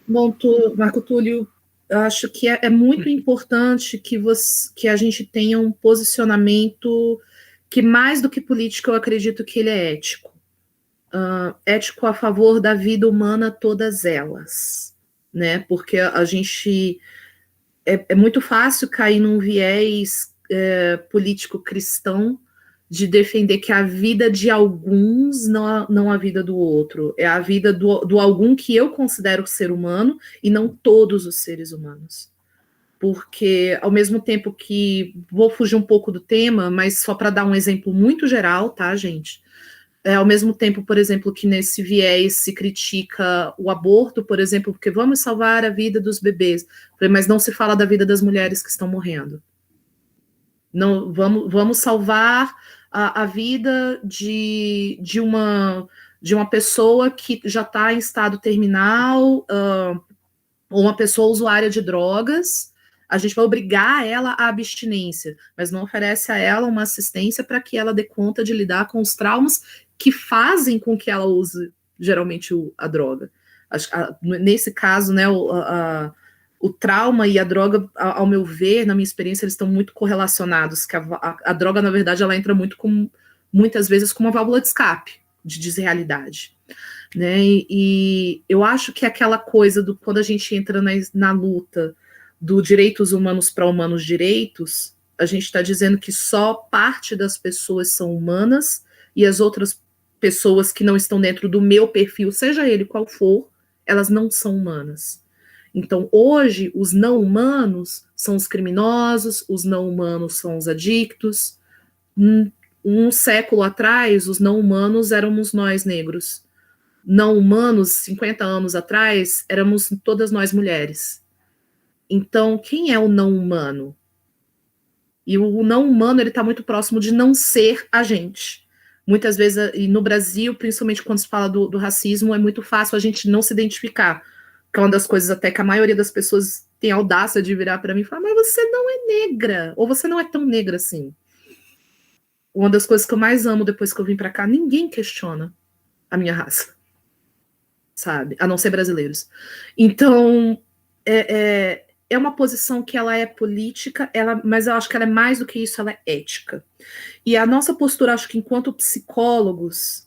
Bom, Marco Túlio, acho que é muito importante que a gente tenha um posicionamento que, mais do que político, eu acredito que ele é ético. Ético a favor da vida humana, todas elas, né? Porque a gente... É muito fácil cair num viés político cristão de defender que a vida de alguns não a vida do outro. É a vida do algum que eu considero ser humano e não todos os seres humanos. Porque, ao mesmo tempo que... Vou fugir um pouco do tema, mas só para dar um exemplo muito geral, tá, gente? Ao mesmo tempo, por exemplo, que nesse viés se critica o aborto, por exemplo, porque vamos salvar a vida dos bebês, mas não se fala da vida das mulheres que estão morrendo. Não, vamos salvar a vida de uma pessoa que já está em estado terminal, ou uma pessoa usuária de drogas. A gente vai obrigar ela à abstinência, mas não oferece a ela uma assistência para que ela dê conta de lidar com os traumas que fazem com que ela use, geralmente, a droga. Nesse caso, né, o trauma e a droga, ao meu ver, na minha experiência, eles estão muito correlacionados, que a droga, na verdade, ela entra muitas vezes como uma válvula de escape, de desrealidade. Né? E eu acho que aquela coisa quando a gente entra na luta do direitos humanos para humanos direitos, a gente está dizendo que só parte das pessoas são humanas e as outras pessoas que não estão dentro do meu perfil, seja ele qual for, elas não são humanas. Então, hoje, os não humanos são os criminosos, os não humanos são os adictos. Um século atrás, os não humanos éramos nós negros. Não humanos, 50 anos atrás, éramos todas nós mulheres. Então, quem é o não humano? E o não humano, ele está muito próximo de não ser a gente. Muitas vezes, e no Brasil, principalmente quando se fala do racismo, é muito fácil a gente não se identificar. Que é uma das coisas até que a maioria das pessoas tem a audácia de virar para mim e falar, mas você não é negra, ou você não é tão negra assim. Uma das coisas que eu mais amo depois que eu vim para cá, ninguém questiona a minha raça, sabe? A não ser brasileiros. Então, é uma posição que ela é política, mas eu acho que ela é mais do que isso, ela é ética. E a nossa postura, acho que enquanto psicólogos,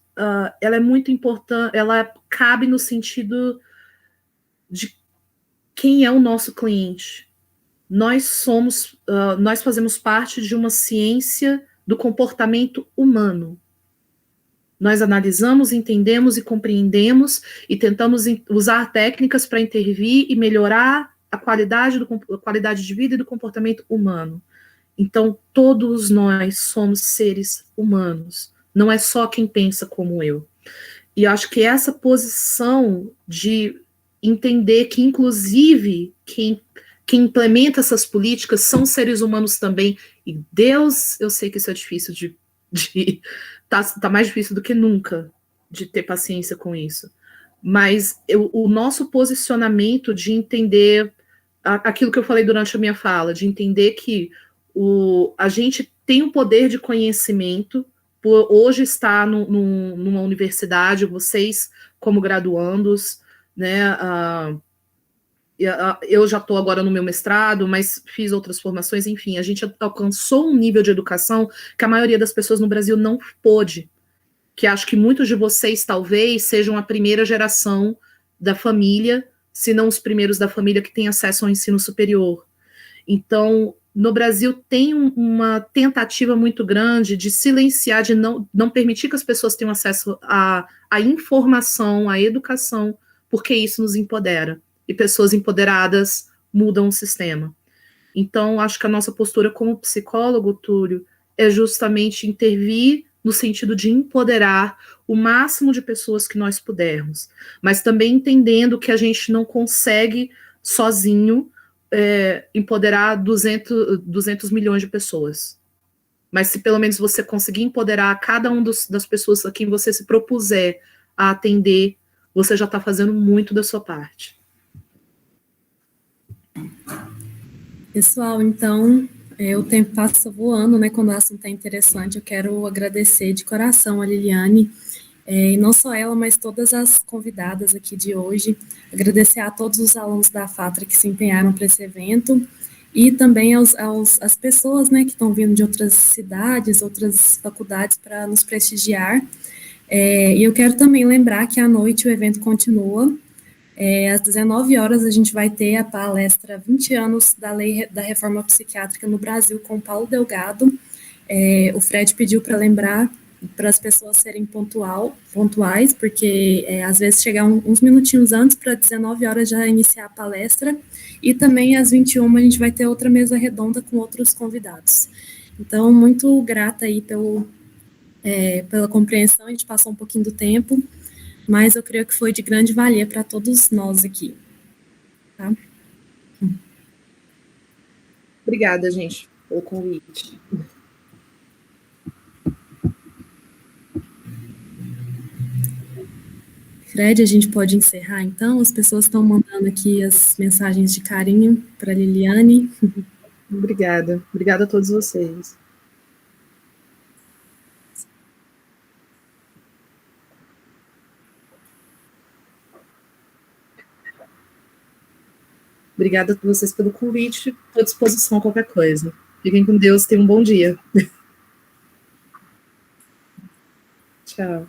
ela é muito importante, ela cabe no sentido de quem é o nosso cliente. Nós fazemos parte de uma ciência do comportamento humano. Nós analisamos, entendemos e compreendemos e tentamos usar técnicas para intervir e melhorar a qualidade de vida e do comportamento humano. Então, todos nós somos seres humanos. Não é só quem pensa como eu. E acho que essa posição de entender que, inclusive, quem implementa essas políticas são seres humanos também. E Deus, eu sei que isso é difícil tá mais difícil do que nunca de ter paciência com isso. Mas o nosso posicionamento de entender aquilo que eu falei durante a minha fala, de entender que a gente tem um poder de conhecimento, por hoje estar numa universidade, vocês como graduandos, né, eu já estou agora no meu mestrado, mas fiz outras formações, enfim, a gente alcançou um nível de educação que a maioria das pessoas no Brasil não pôde, que acho que muitos de vocês talvez sejam a primeira geração da família, se não os primeiros da família que tem acesso ao ensino superior. Então, no Brasil tem uma tentativa muito grande de silenciar, de não permitir que as pessoas tenham acesso à informação, à educação, porque isso nos empodera. E pessoas empoderadas mudam o sistema. Então, acho que a nossa postura como psicólogo, Túlio, é justamente intervir no sentido de empoderar o máximo de pessoas que nós pudermos, mas também entendendo que a gente não consegue sozinho empoderar 200 milhões de pessoas. Mas se pelo menos você conseguir empoderar cada uma das pessoas a quem você se propuser a atender, você já está fazendo muito da sua parte. Pessoal, então, o tempo passa voando, né, quando o assunto é interessante. Eu quero agradecer de coração a Liliane, e não só ela, mas todas as convidadas aqui de hoje, agradecer a todos os alunos da FATRA que se empenharam para esse evento, e também às pessoas, né, que estão vindo de outras cidades, outras faculdades para nos prestigiar. E eu quero também lembrar que à noite o evento continua. Às 19 horas a gente vai ter a palestra 20 anos da Lei da Reforma Psiquiátrica no Brasil com Paulo Delgado. O Fred pediu para lembrar para as pessoas serem pontuais, porque às vezes chegar uns minutinhos antes para 19 horas já iniciar a palestra, e também às 21 a gente vai ter outra mesa redonda com outros convidados. Então, muito grata aí pela compreensão, a gente passou um pouquinho do tempo, mas eu creio que foi de grande valia para todos nós aqui. Tá? Obrigada, gente, pelo convite. Fred, a gente pode encerrar, então? As pessoas estão mandando aqui as mensagens de carinho para a Liliane. Obrigada. Obrigada a todos vocês. Obrigada a vocês pelo convite. Estou à disposição a qualquer coisa. Fiquem com Deus. Tenham um bom dia. Tchau.